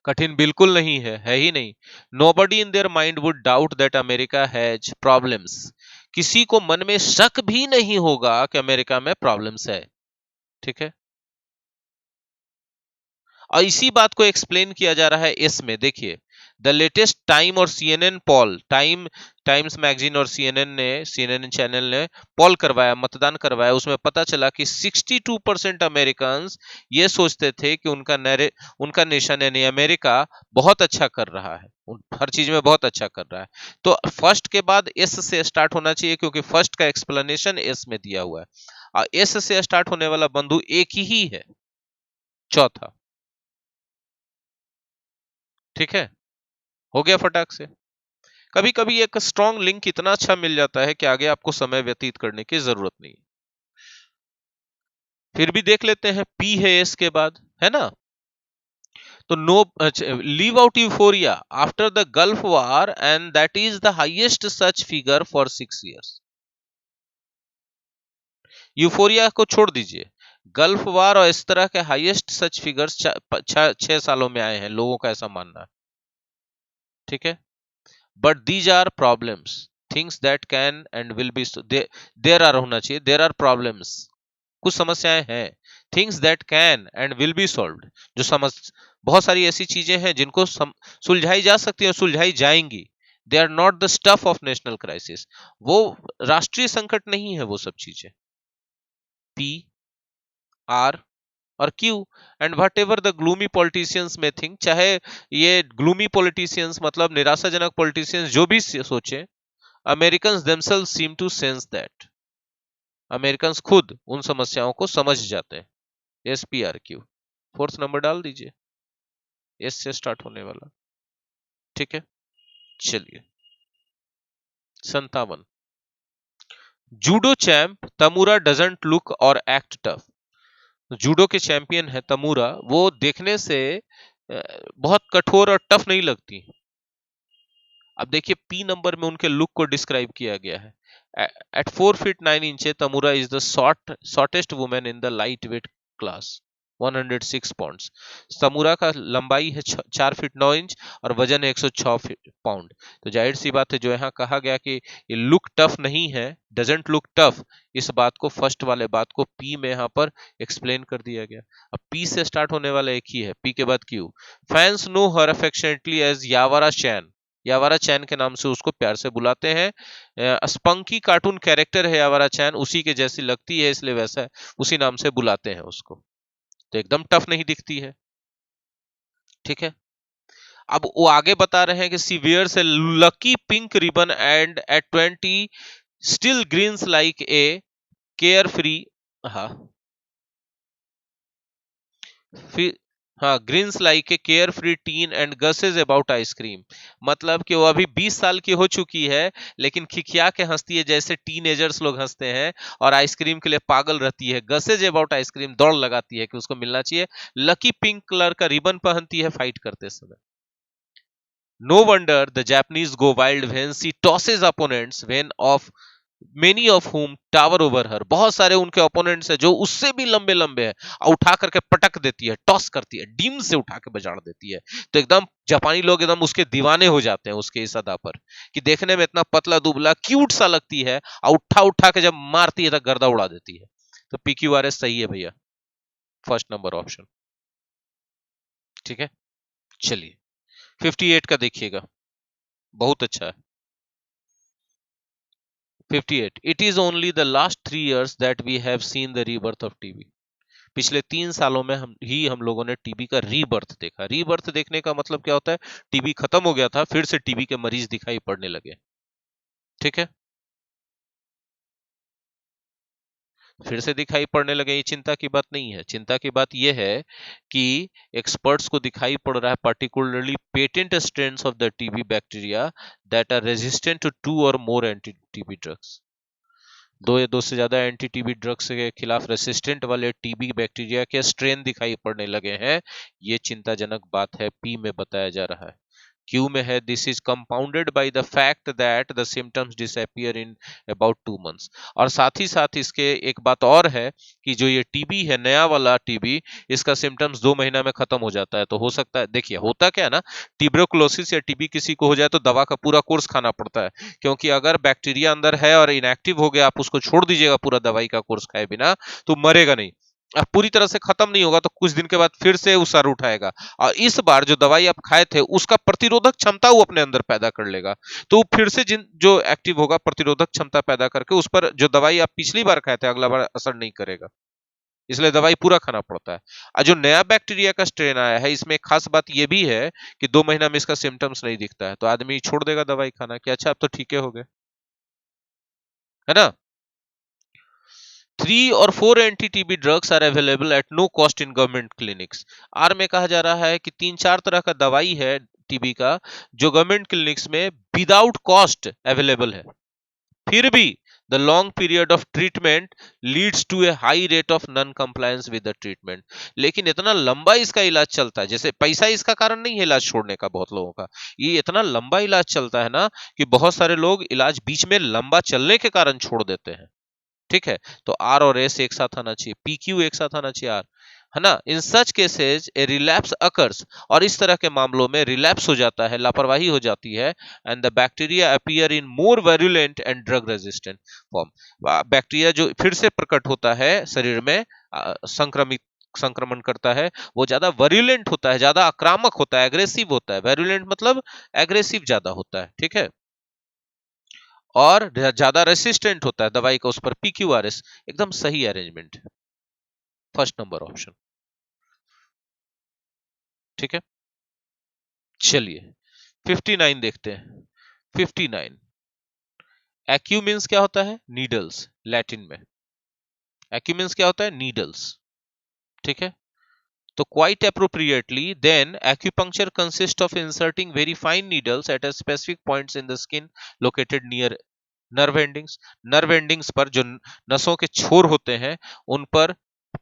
कठिन बिल्कुल नहीं है ही नहीं। Nobody in their mind would doubt that America has problems. किसी को मन में शक भी नहीं होगा कि अमेरिका में प्रॉब्लम्स है। ठीक है। और इसी बात को एक्सप्लेन किया जा रहा है इसमें, देखिए। द लेटेस्ट टाइम और CNN पॉल, टाइम्स मैगजीन और CNN चैनल ने पॉल करवाया, मतदान करवाया, उसमें पता चला कि 62% अमेरिकन ये सोचते थे कि उनका नेशन यानी अमेरिका बहुत अच्छा कर रहा है, हर चीज में बहुत अच्छा कर रहा है। तो फर्स्ट के बाद एस से स्टार्ट होना चाहिए, क्योंकि फर्स्ट का एक्सप्लेनेशन एस में दिया हुआ है, और एस से स्टार्ट होने वाला बंधु एक ही है, चौथा। ठीक है। हो गया फटाक से। कभी कभी एक स्ट्रॉन्ग लिंक इतना अच्छा मिल जाता है कि आगे आपको समय व्यतीत करने की जरूरत नहीं। फिर भी देख लेते हैं, पी है एस के बाद, है ना? तो no, leave out euphoria after the gulf war and that is the highest such figure for 6 years। Euphoria को छोड़ दीजिए, गल्फ वार और इस तरह के हाईएस्ट सच फिगर्स 6 सालों में आए हैं, लोगों का ऐसा मानना है। ठीक है। But these are problems, things that can and will be, there are होना चाहिए, देर आर प्रॉब्लम्स, कुछ समस्याएं हैं। Things that can and will be solved, जो समझ, बहुत सारी ऐसी चीजें हैं जिनको सुलझाई जा सकती है और सुलझाई जाएंगी। They are not the stuff of national crisis, वो राष्ट्रीय संकट नहीं है वो सब चीजें। पी, आर और Q. And whatever the gloomy politicians may think, चाहे ये ग्लूमी पॉलिटिशियंस मतलब निराशाजनक पॉलिटिशियंस जो भी सोचे, American themselves seem to sense that। American खुद उन समस्याओं को समझ जाते हैं। SPRQ, फोर्थ नंबर डाल दीजिए, एस से स्टार्ट होने वाला। ठीक है। चलिए, 57। जूडो चैंप तमुरा डजंट लुक और एक्ट टफ। जूडो के चैंपियन है तमुरा, वो देखने से बहुत कठोर और टफ नहीं लगती। अब देखिए, पी नंबर में उनके लुक को डिस्क्राइब किया गया है। At 4 feet 9 inches, Tamura is the shortest women in the light weight class, 106 pound. Tamura का लंबाई है 4 feet 9 इंच और वजन है 106 पाउंड। तो जाहिर सी बात है, जो यहाँ कहा गया कि ये लुक टफ नहीं है, डजेंट लुक टफ, इस बात को, फर्स्ट वाले बात को पी में यहाँ पर एक्सप्लेन कर दिया गया। अब पी से स्टार्ट होने वाला एक ही है, पी के बाद क्यू। फैंस नो हर अफेक्शनेटली एज यावारा चैन। यावारा चैन के नाम से उसको प्यार से बुलाते हैं। स्पंकी कार्टून कैरेक्टर है यावारा चैन, उसी के जैसी लगती है, इसलिए वैसा उसी नाम से बुलाते हैं उसको। तो एकदम टफ नहीं दिखती है। ठीक है। अब वो आगे बता रहे हैं कि she wears a lucky pink ribbon and at 20 still grins like a carefree. हाँ, फिर, हाँ, grins like a carefree teen and guesses about ice cream. मतलब कि वो अभी 20 साल की हो चुकी है, लेकिन खिखिया के हंसती है जैसे टीनेजर्स लोग हंसते हैं, और आइसक्रीम के लिए पागल रहती है, गसेज अबाउट आइसक्रीम, दौड़ लगाती है कि उसको मिलना चाहिए। लकी पिंक कलर का रिबन पहनती है फाइट करते समय। No wonder the Japanese go wild when she tosses opponents when of many of whom tower over her. बहुत सारे उनके ओपोनेंट्स हैं जो उससे भी लंबे लंबे हैं, और उठा करके पटक देती है, टॉस करती है, डीम से उठा के बजाड़ देती है। तो एकदम जापानी लोग एकदम उसके दीवाने हो जाते हैं उसके इस अदा पर, कि देखने में इतना पतला दुबला क्यूट सा लगती है, और उठा उठा के जब मारती है तो गर्दा उड़ा देती है। तो PQRS सही है भैया, फर्स्ट नंबर ऑप्शन। ठीक है। चलिए, 58 का देखिएगा, बहुत अच्छा है। 58. It is only the last 3 years that we have seen the rebirth of TB. पिछले 3 सालों में हम लोगों ने टीबी का रीबर्थ देखा। रीबर्थ देखने का मतलब क्या होता है? टीबी खत्म हो गया था, फिर से टीबी के मरीज दिखाई पड़ने लगे। ठीक है, फिर से दिखाई पड़ने लगे। ये चिंता की बात नहीं है। चिंता की बात यह है कि एक्सपर्ट्स को दिखाई पड़ रहा है particularly patent strains of the TB bacteria that are resistant to 2 or more anti TB drugs. दो या दो से ज्यादा एंटी टीबी ड्रग्स के खिलाफ रेसिस्टेंट वाले टीबी बैक्टीरिया के स्ट्रेन दिखाई पड़ने लगे हैं। ये चिंताजनक बात है, पी में बताया जा रहा है। क्यू में है this is compounded by the fact that the symptoms disappear in about 2 months. और साथ ही साथ इसके एक बात और है कि जो ये टीबी है, नया वाला टीबी, इसका सिम्टम्स 2 महीना में खत्म हो जाता है। तो हो सकता है, देखिए होता क्या है ना, ट्यूबरकुलोसिस या टीबी किसी को हो जाए तो दवा का पूरा कोर्स खाना पड़ता है, क्योंकि अगर बैक्टीरिया अंदर है और इनएक्टिव हो गया, आप उसको छोड़ दीजिएगा पूरा दवाई का कोर्स खाए बिना, तो मरेगा नहीं। अब पूरी तरह से खत्म नहीं होगा तो कुछ दिन के बाद फिर से वो सर उठाएगा, और इस बार जो दवाई आप खाए थे उसका प्रतिरोधक क्षमता वो अपने अंदर पैदा कर लेगा, तो वो फिर से जिन जो एक्टिव होगा प्रतिरोधक क्षमता पैदा करके उस पर जो दवाई आप पिछली बार खाए थे अगला बार असर नहीं करेगा, इसलिए दवाई पूरा खाना पड़ता है। और जो नया बैक्टीरिया का स्ट्रेन आया है, इसमें एक खास बात यह भी है कि 2 महीना में इसका सिम्टम्स नहीं दिखता है, तो आदमी छोड़ देगा दवाई खाना कि अच्छा अब तो ठीक हो गए, है ना। 3 or 4 anti TB drugs are available at no cost in government clinics. R में कहा जा रहा है कि 3-4 तरह का दवाई है टीबी का जो गवर्नमेंट क्लिनिक्स में विदाउट कॉस्ट अवेलेबल है। फिर भी the long period of treatment leads to a high rate of non compliance with the treatment. लेकिन इतना लंबा इसका इलाज चलता है, जैसे पैसा इसका कारण नहीं है इलाज छोड़ने का, बहुत लोगों का ये इतना लंबा इलाज चलता है ना कि बहुत सारे लोग इलाज बीच में लंबा चलने के कारण छोड़ देते हैं। ठीक है, तो आर और एस एक साथ आना चाहिए, पी क्यू एक साथ आना चाहिए, आर, है ना। इन सच केसेज ए रिलैप्स अकर्स, और इस तरह के मामलों में रिलैप्स हो जाता है, लापरवाही हो जाती है, and the bacteria appear in more virulent and drug resistant form. Bacteria जो फिर से प्रकट होता है शरीर में, संक्रमित संक्रमण करता है, वो ज्यादा वैरुलेंट होता है, ज्यादा आक्रामक होता है, एग्रेसिव होता है। वैरुलेंट मतलब एग्रेसिव ज्यादा होता है, ठीक है, और ज्यादा रेसिस्टेंट होता है दवाई का उस पर। पीक्यूआरएस एकदम सही अरेंजमेंट है, फर्स्ट नंबर ऑप्शन। ठीक है, चलिए 59 देखते हैं। 59 एक्यू मीन्स क्या होता है? नीडल्स, लैटिन में एक्यू मीन्स क्या होता है? नीडल्स। ठीक है, तो quite appropriately then acupuncture consists of inserting very fine needles at a specific points in the skin located near nerve endings. Nerve endings पर जो नसों के छोर होते हैं उन पर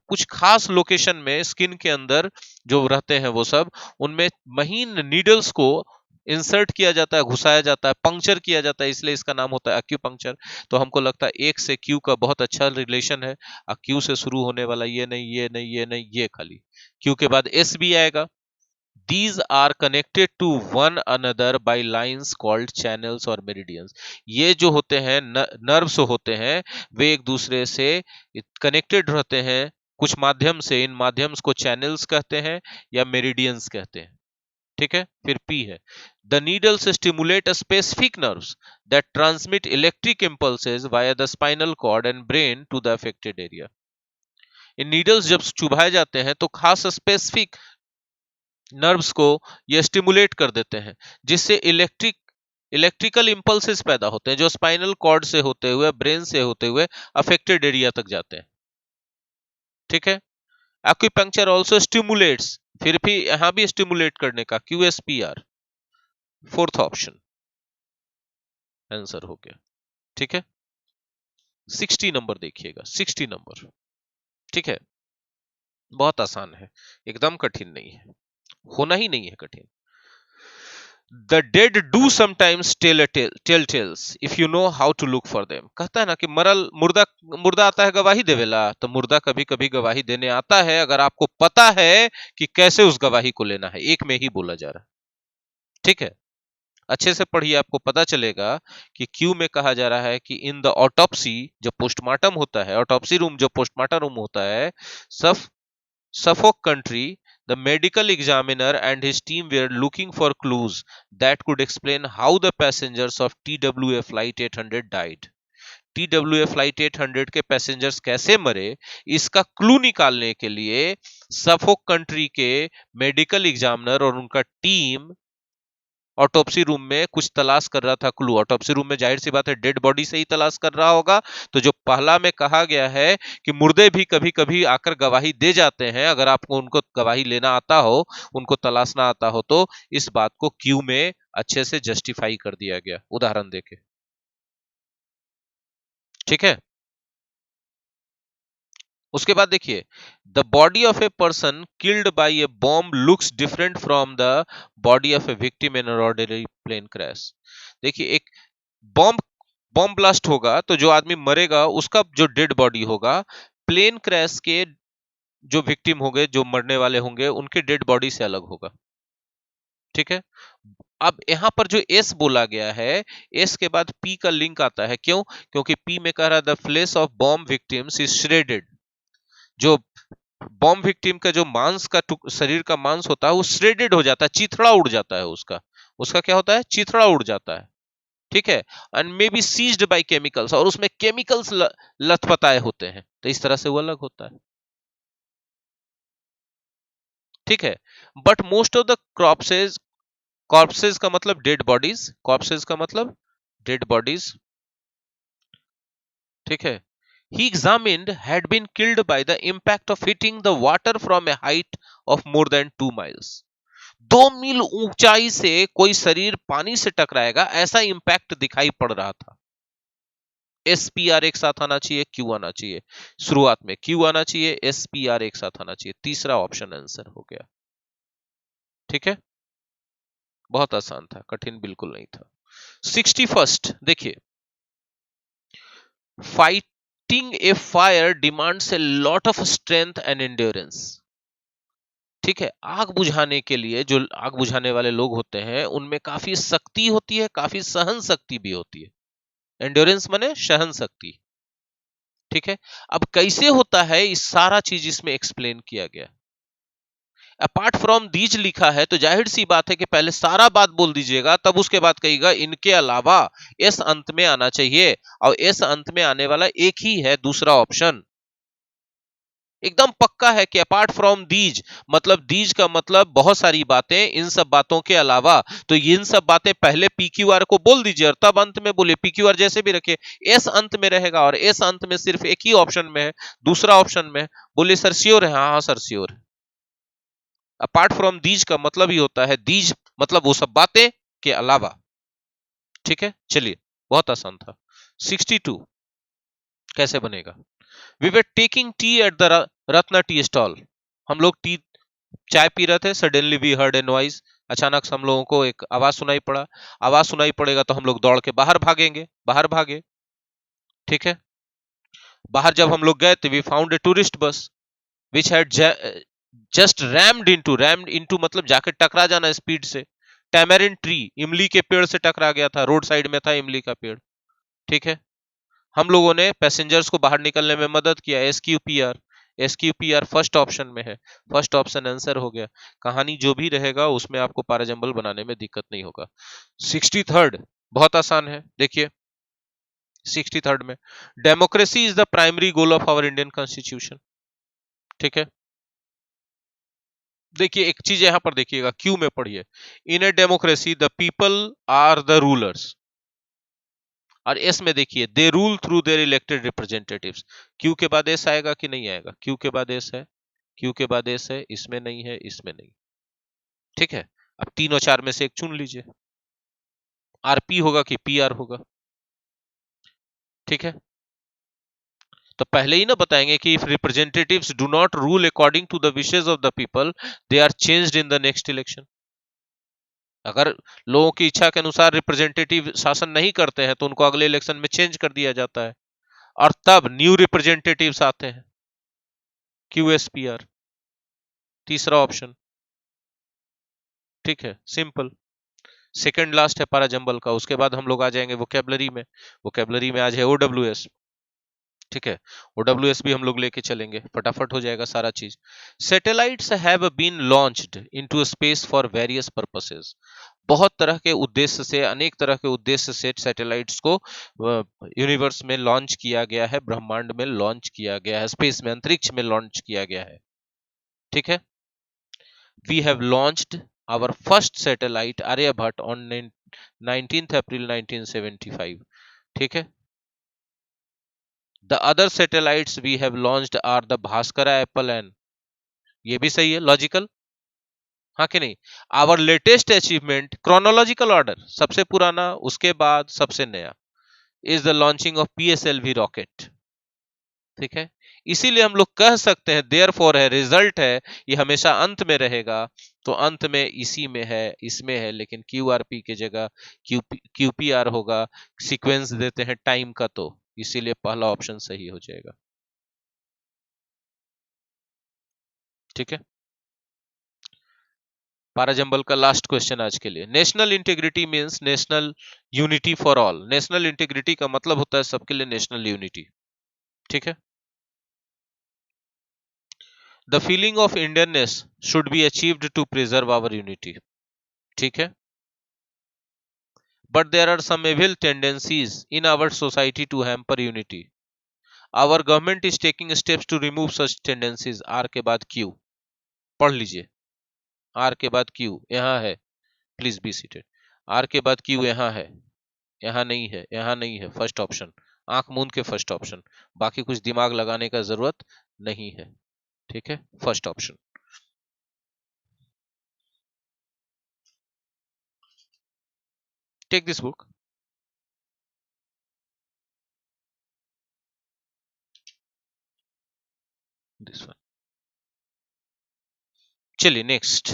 कुछ खास लोकेशन में स्किन के अंदर जो रहते हैं वो सब, उनमें महीन नीडल्स को इंसर्ट किया जाता है, घुसाया जाता है, पंक्चर किया जाता है, इसलिए इसका नाम होता है एक्यूपंक्चर। तो हमको लगता है एक से क्यू का बहुत अच्छा रिलेशन है। क्यू से शुरू होने वाला ये नहीं, ये नहीं, ये नहीं, ये खाली क्यू के बाद एस भी आएगा। These are connected to one another by lines called channels और meridians। ये जो होते हैं नर्व्स होते हैं, वे एक दूसरे से कनेक्टेड रहते हैं कुछ माध्यम से। इन माध्यम्स को चैनल्स कहते हैं या मेरिडियंस कहते हैं। ठीक है, फिर पी है the needles stimulate specific nerves that transmit electric impulses via the spinal cord and brain to the affected area. इन नीडल्स जब चुभाए जाते हैं तो खास स्पेसिफिक नर्व्स को ये स्टिमुलेट कर देते हैं, जिससे इलेक्ट्रिकल इंपल्सेस पैदा होते हैं जो स्पाइनल कॉर्ड से होते हुए, ब्रेन से होते हुए अफेक्टेड एरिया तक जाते हैं। ठीक है, एक्यूपंक्चर आल्सो स्टिमुलेट्स, फिर भी यहां भी स्टिमुलेट करने का, क्यूएसपीआर, फोर्थ ऑप्शन आंसर हो गया। ठीक है, 60 नंबर देखिएगा, 60 नंबर। ठीक है, बहुत आसान है, एकदम कठिन नहीं है, होना ही नहीं है कठिन। The dead do sometimes tell tales if you know how to look for them। कहता है ना कि मुर्दा मुर्दा आता है गवाही देवेला, तो मुर्दा कभी कभी गवाही देने आता है अगर आपको पता है कि कैसे उस गवाही को लेना है। एक में ही बोला जा रहा है, ठीक है, अच्छे से पढ़िए, आपको पता चलेगा कि क्यू में कहा जा रहा है कि इन द ऑटोप्सी, जब पोस्टमार्टम होता है, ऑटोप्सी रूम जो पोस्टमार्टम रूम होता है, सफ Suffolk country, the medical examiner and his team were looking for clues that could explain how the passengers of TWA flight 800 died. TWA flight 800 के पैसेंजर्स कैसे मरे, इसका क्लू निकालने के लिए सफोक कंट्री के मेडिकल एग्जामिनर और उनका टीम ऑटोप्सी रूम में कुछ तलाश कर रहा था क्लू। ऑटोप्सी रूम में जाहिर सी बात है डेड बॉडी से ही तलाश कर रहा होगा। तो जो पहला में कहा गया है कि मुर्दे भी कभी कभी आकर गवाही दे जाते हैं, अगर आपको उनको गवाही लेना आता हो, उनको तलाशना आता हो, तो इस बात को क्यू में अच्छे से जस्टिफाई कर दिया गया उदाहरण देके। ठीक है, उसके बाद देखिए, the body of a person killed by a bomb looks different from the body of a victim in ordinary plane crash. देखिए, एक बॉम्ब बॉम्ब ब्लास्ट होगा तो जो आदमी मरेगा उसका जो डेड बॉडी होगा, प्लेन क्रैश के जो विक्टिम होंगे, जो मरने वाले होंगे, उनके डेड बॉडी से अलग होगा। ठीक है, अब यहां पर जो एस बोला गया है, एस के बाद पी का लिंक आता है। क्यों? क्योंकि पी में कह रहा है the flesh of bomb victims is shredded. जो बॉम्ब विक्टिम का जो मांस का शरीर का मांस होता है वो श्रेडेड हो जाता है, चिथड़ा उड़ जाता है उसका। उसका क्या होता है? चिथड़ा उड़ जाता है। ठीक है, and may be seized by chemicals, और उसमें केमिकल्स लथपथाए होते हैं, तो इस तरह से वो अलग होता है। ठीक है, बट मोस्ट ऑफ द क्रॉप्सेज, कॉर्पसेज का मतलब डेड बॉडीज, कॉर्पसेज का मतलब डेड बॉडीज। ठीक है, he examined had been killed by the impact of hitting the water from a height of more than 2 miles। 2 मील ऊंचाई से कोई शरीर पानी से टकराएगा, ऐसा इंपैक्ट दिखाई पड़ रहा था। SPR एक साथ आना चाहिए, क्यू आना चाहिए, शुरुआत में क्यू आना चाहिए, SPR एक साथ आना चाहिए। तीसरा ऑप्शन आंसर हो गया। ठीक है, बहुत आसान था, कठिन बिल्कुल नहीं था। 61st देखिए, fighting a fire demands a lot of strength and endurance. ठीक है, आग बुझाने के लिए जो आग बुझाने वाले लोग होते हैं उनमें काफी शक्ति होती है, काफी सहन शक्ति भी होती है। एंड्योरेंस माने सहन शक्ति। ठीक है, अब कैसे होता है, इस सारा चीज इसमें एक्सप्लेन किया गया। अपार्ट फ्रॉम दीज लिखा है तो जाहिर सी बात है कि पहले सारा बात बोल दीजिएगा, तब उसके बाद कहिएगा इनके अलावा। एस अंत में आना चाहिए, और एस अंत में आने वाला एक ही है, दूसरा ऑप्शन। एकदम पक्का है कि अपार्ट फ्रॉम दीज, मतलब दीज का मतलब बहुत सारी बातें, इन सब बातों के अलावा। तो इन सब बातें पहले PQR को बोल दीजिए और तब अंत में बोलिए। PQR जैसे भी रखे, एस अंत में रहेगा, और एस अंत में सिर्फ एक ही ऑप्शन में है, दूसरा ऑप्शन में। बोलिए सर श्योर है? हाँ हाँ सर श्योर है। अपार्ट फ्रॉम दीज का मतलब ही होता है, दीज मतलब वो सब बातें के अलावा। ठीक है, चलिए, बहुत आसान था। 62 कैसे बनेगा? We were taking tea at the Ratna tea stall. हम लोग टी चाय पी रहे थे, suddenly we heard a noise. अचानक से हम लोगों को एक आवाज सुनाई पड़ा। आवाज सुनाई पड़ेगा तो हम लोग दौड़ के बाहर भागेंगे, बाहर भागे। ठीक है, बाहर जब हम लोग गए तो we found a tourist bus which had just rumped into मतलब जाके टकरा जाना स्पीड से। टैमरिन ट्री, इमली के पेड़ से टकरा गया था, रोड साइड में था इमली का पेड़। ठीक है, हम लोगों ने पैसेंजर्स को बाहर निकलने में मदद किया। SQPR, SQPR फर्स्ट ऑप्शन में है, फर्स्ट ऑप्शन आंसर हो गया। कहानी जो भी रहेगा उसमें आपको पाराजंबल बनाने में दिक्कत नहीं होगा। 63rd बहुत आसान है, देखिए 63rd में, democracy is the primary goal of our Indian constitution. ठीक है, देखिए एक चीज यहां पर देखिएगा, क्यू में पढ़िए, in a democracy the people are the rulers. और एस में देखिए, they rule through their elected representatives. Q के बाद एस आएगा कि नहीं आएगा? क्यू के बाद एस है, क्यू के बाद एस है, इसमें नहीं है, इसमें नहीं। ठीक है, अब 3 और 4 में से एक चुन लीजिए, RP होगा कि PR होगा। ठीक है, तो पहले ही ना बताएंगे कि if representatives do not rule according to the wishes of the people, they are changed in the next election. अगर लोगों की इच्छा के अनुसार रिप्रेजेंटेटिव शासन नहीं करते हैं तो उनको अगले इलेक्शन में चेंज कर दिया जाता है, और तब न्यू रिप्रेजेंटेटिव्स आते हैं। QSPR तीसरा ऑप्शन। ठीक है, सिंपल। सेकंड लास्ट है पाराजंबल का, उसके बाद हम लोग आ जाएंगे वोकेबलरी में। वोकेबलरी में आज है OWS। ठीक है, OWS भी हम लोग लेके चलेंगे, फटाफट हो जाएगा सारा चीज। Satellites have been launched into space for various purposes. बहुत तरह के उद्देश्य से, अनेक तरह के उद्देश्य से सैटेलाइट्स को यूनिवर्स में लॉन्च किया गया है, ब्रह्मांड में लॉन्च किया गया है, स्पेस में, अंतरिक्ष में लॉन्च किया गया है। ठीक है, we have launched our first satellite Aryabhata on 19th April 1975। ठीक है, the other satellites we have launched are the Bhaskara, Apple and, ये भी सही है, लॉजिकल, हाँ कि नहीं। Our latest achievement, chronological order, सबसे पुराना उसके बाद सबसे नया, is the launching of PSLV rocket. ठीक है, इसीलिए हम लोग कह सकते हैं देयर फॉर है, रिजल्ट है, ये हमेशा अंत में रहेगा, तो अंत में इसी में है, इसमें है, लेकिन क्यूआरपी की जगह क्यूपीआर होगा, सीक्वेंस देते हैं टाइम का, तो इसीलिए पहला ऑप्शन सही हो जाएगा। ठीक है, पाराजंबल का लास्ट क्वेश्चन आज के लिए। National integrity means national unity for all. National integrity का मतलब होता है सबके लिए नेशनल यूनिटी। ठीक है, the feeling of Indianness should be achieved to preserve our unity. ठीक है, but there are some evil tendencies in our society to hamper unity. Our government is taking steps to remove such tendencies. R के बाद क्यू पढ़ लीजिए, आर के बाद क्यू यहाँ है, प्लीज बी सीटेड। आर के बाद क्यू यहाँ है, यहाँ नहीं है, यहाँ नहीं है, फर्स्ट ऑप्शन, आंख मूंद के फर्स्ट ऑप्शन, बाकी कुछ दिमाग लगाने का जरूरत नहीं है। ठीक है, first option. Take this book, this one. चलिए नेक्स्ट,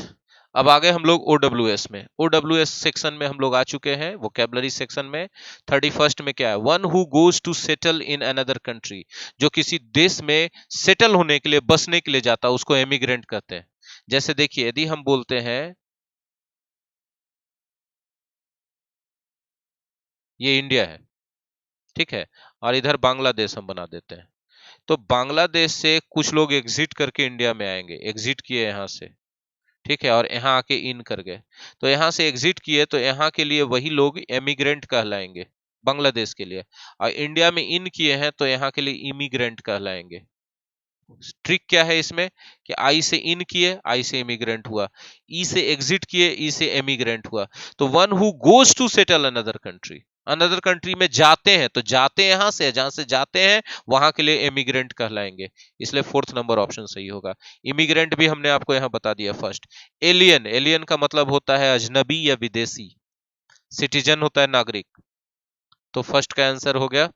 अब आ गए हम लोग ओडब्ल्यूएस में। ओडब्ल्यूएस सेक्शन में हम लोग आ चुके हैं, वोकेबलरी सेक्शन में। 31st में क्या है, one who goes to settle in another country, जो किसी देश में सेटल होने के लिए, बसने के लिए जाता है, उसको एमिग्रेंट कहते हैं। जैसे देखिए, यदि हम बोलते हैं ये इंडिया है, ठीक है, और इधर बांग्लादेश हम बना देते हैं, तो बांग्लादेश से कुछ लोग एग्जिट करके इंडिया में आएंगे, एग्जिट किए यहाँ से, ठीक है, और यहाँ आके इन कर गए, तो यहाँ से एग्जिट किए, तो यहाँ के लिए वही लोग एमिग्रेंट कहलाएंगे, बांग्लादेश के लिए। और इंडिया में इन किए हैं तो यहाँ के लिए इमिग्रेंट कहलाएंगे। ट्रिक क्या है इसमें, कि आई से इन किए, आई से इमिग्रेंट हुआ, ई से एग्जिट किए, ई से एमिग्रेंट हुआ। तो one who goes to settle another country, another country में जाते हैं, तो जाते यहां से, जहां से जाते हैं वहां के लिए इमिग्रेंट कहलाएंगे, इसलिए फोर्थ नंबर ऑप्शन सही होगा। इमिग्रेंट भी हमने आपको यहां बता दिया फर्स्ट। एलियन, एलियन का मतलब होता है अजनबी या विदेशी। सिटीजन होता है नागरिक, तो फर्स्ट का आंसर हो गया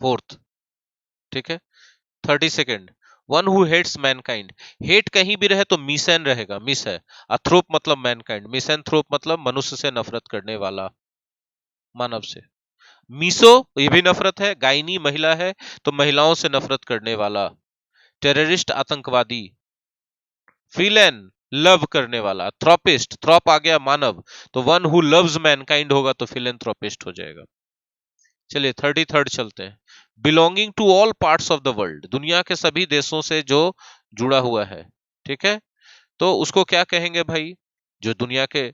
फोर्थ। ठीक है, 32nd, one who hates mankind, hate कहीं भी रहे तो मिसन रहेगा, मिस है। अथ्रोप मतलब मैनकाइंड, मिसैंथ्रोप मतलब मनुष्य से नफरत करने वाला, मानव से। मीसो ये भी नफरत है, गायनी महिला है तो महिलाओं से नफरत करने वाला। टेररिस्ट आतंकवादी। फिलेन लव करने वाला। थ्रोपिस्ट, थ्रोप आ गया मानव, तो वन हु लव्स मैनकाइंड होगा तो फिलेंथ्रोपिस्ट हो जाएगा। चलिए 33rd चलते हैं। Belonging to all parts of the world, दुनिया के सभी देशों से जो जुड़ा हुआ है, ठीक है, तो उसको क्या कहेंगे भाई, जो दुनिया के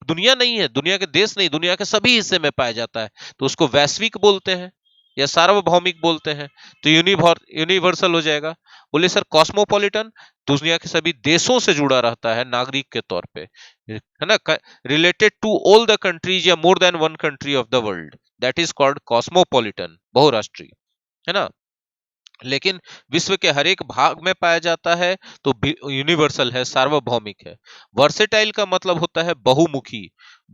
दुनिया नहीं है, दुनिया के देश नहीं, दुनिया के सभी हिस्से में पाया जाता है, तो उसको वैश्विक बोलते हैं या सार्वभौमिक बोलते हैं, तो यूनिवर्सल हो जाएगा। बोले सर कॉस्मोपॉलिटन, दुनिया के सभी देशों से जुड़ा रहता है नागरिक के तौर पे, है ना, related to all the countries या more than one country of the world, that is called cosmopolitan, बहुराष्ट्रीय, है ना। लेकिन विश्व के हर एक भाग में पाया जाता है तो यूनिवर्सल है, सार्वभौमिक है। वर्सेटाइल का मतलब होता है बहुमुखी।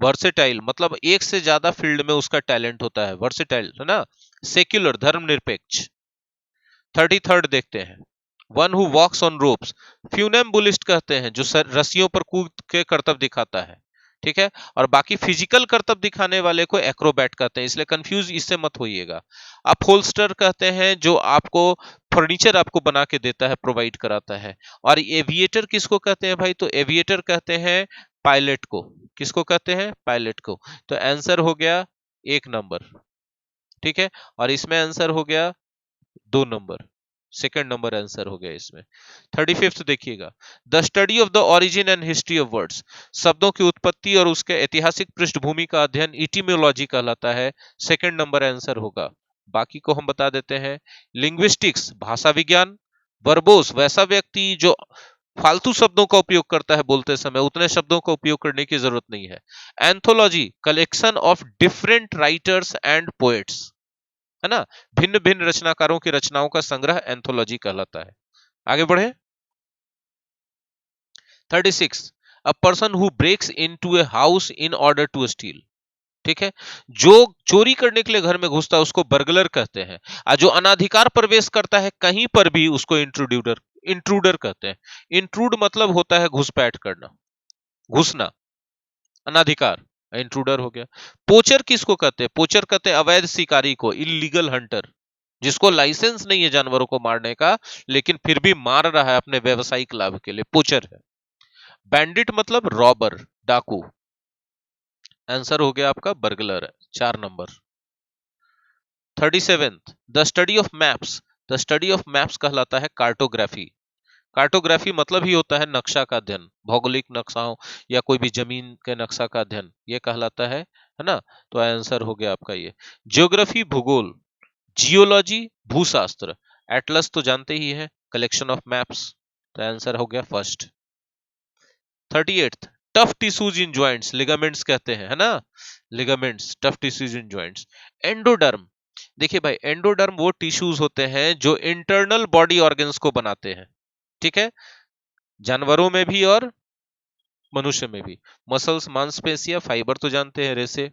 वर्सेटाइल मतलब एक से ज्यादा फील्ड में उसका टैलेंट होता है, वर्सेटाइल, है ना। सेक्युलर धर्मनिरपेक्ष। 33rd देखते हैं, one who walks on ropes, funambulist कहते हैं जो रस्सियों पर कूद के करतब दिखाता है, ठीक है, और बाकी फिजिकल करतब दिखाने वाले को एक्रोबैट कहते हैं, इसलिए कंफ्यूज इससे मत होइएगा। अपहोल्स्टर कहते हैं जो आपको फर्नीचर आपको बना के देता है, प्रोवाइड कराता है। और एविएटर किसको कहते हैं भाई, तो एविएटर कहते हैं पायलट को। किसको कहते हैं, पायलट को। तो आंसर हो गया 1 नंबर, ठीक है, और इसमें आंसर हो गया 2 नंबर। सेकंड नंबर आंसर हो गया इसमें। 35th देखिएगा, the study of the origin and history of words, शब्दों की उत्पत्ति और उसके ऐतिहासिक पृष्ठभूमि का अध्ययन इटिमोलॉजी कहलाता है, सेकंड नंबर आंसर होगा। बाकी को हम बता देते हैं। लिंग्विस्टिक्स भाषा विज्ञान, वर्बोस वैसा व्यक्ति जो फालतू शब्दों का उपयोग करता है बोलते समय, उतने शब्दों का उपयोग करने की जरूरत नहीं है। Anthology collection of different writers and poets, है ना, भिन्न भिन्न रचनाकारों की रचनाओं का संग्रह एंथोलॉजी कहलाता है। आगे बढ़े। 36, a person who breaks into a house in order to steal, ठीक है, जो चोरी करने के लिए घर में घुसता है उसको बर्गलर कहते हैं, और जो अनाधिकार प्रवेश करता है कहीं पर भी उसको इंट्रूडर इंट्रूडर कहते हैं। इंट्रूड मतलब होता है घुसपैठ करना, घुसना, अनाधिकार, इंट्रूडर हो गया। पोचर किसको कहते हैं? पोचर कहते हैं अवैध शिकारी को, इलीगल हंटर, जिसको लाइसेंस नहीं है जानवरों को मारने का लेकिन फिर भी मार रहा है अपने व्यवसायिक लाभ के लिए, पोचर है। बैंडिट मतलब रॉबर, डाकू, आंसर हो गया आपका बर्गलर है, 4 number. 37th, the study of maps, the study of maps कहलाता है कार्टोग्राफी। कार्टोग्राफी मतलब ही होता है नक्शा का अध्ययन, भौगोलिक नक्शाओं या कोई भी जमीन के नक्शा का अध्ययन, ये कहलाता है ना। तो आंसर हो गया आपका ये। ज्योग्राफी भूगोल, जियोलॉजी भूशास्त्र, एटलस तो जानते ही है, कलेक्शन ऑफ मैप्स, तो आंसर हो गया फर्स्ट। 38th, टफ टिश्यूज इन जॉइंट्स, लिगामेंट्स कहते हैं, है ना, लिगामेंट्स, टफ टिश्यूज इन जॉइंट्स। एंडोडर्म, देखिए भाई, एंडोडर्म वो टिश्यूज होते हैं जो इंटरनल बॉडी ऑर्गन्स को बनाते हैं, ठीक है, जानवरों में भी और मनुष्य में भी। मसल्स मांसपेशियां, फाइबर तो जानते हैं, रेसे।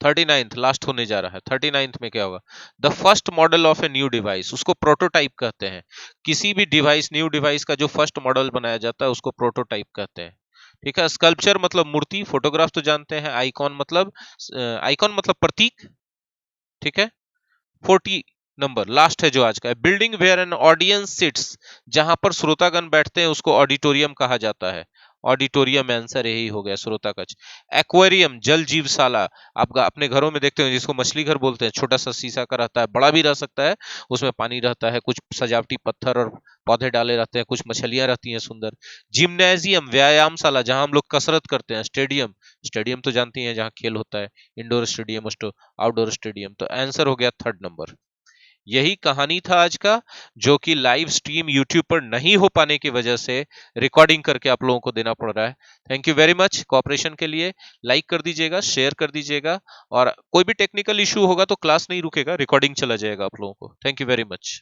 39th लास्ट होने जा रहा है। 39th में क्या होगा? The first model of a new device, उसको प्रोटोटाइप कहते हैं। किसी भी डिवाइस, न्यू डिवाइस का जो फर्स्ट मॉडल बनाया जाता है उसको प्रोटोटाइप कहते हैं, ठीक है। स्कल्पचर मतलब मूर्ति, फोटोग्राफ तो जानते हैं। आइकॉन मतलब प्रतीक, ठीक है। 40 नंबर लास्ट है जो आज का है, building where an audience sits, जहां पर श्रोतागण बैठते हैं उसको ऑडिटोरियम कहा जाता है। ऑडिटोरियम आंसर यही हो गया, श्रोता कक्ष। एक्वेरियम जल जीवशाला, आप अपने घरों में देखते हो जिसको मछली घर बोलते हैं, छोटा सा शीशा का रहता है, बड़ा भी रह सकता है, उसमें पानी रहता है, कुछ सजावटी पत्थर और पौधे डाले रहते हैं, कुछ मछलियां रहती हैं सुंदर। जिम्नेजियम व्यायामशाला, जहां हम लोग कसरत करते हैं। स्टेडियम, स्टेडियम तो जानती हैं जहां खेल होता है, इंडोर स्टेडियम, आउटडोर स्टेडियम, तो आंसर हो गया थर्ड नंबर। यही कहानी था आज का, जो कि लाइव स्ट्रीम यूट्यूब पर नहीं हो पाने की वजह से रिकॉर्डिंग करके आप लोगों को देना पड़ रहा है। Thank you very much cooperation के लिए। लाइक कर दीजिएगा, शेयर कर दीजिएगा, और कोई भी टेक्निकल इशू होगा तो क्लास नहीं रुकेगा, रिकॉर्डिंग चला जाएगा आप लोगों को। Thank you very much.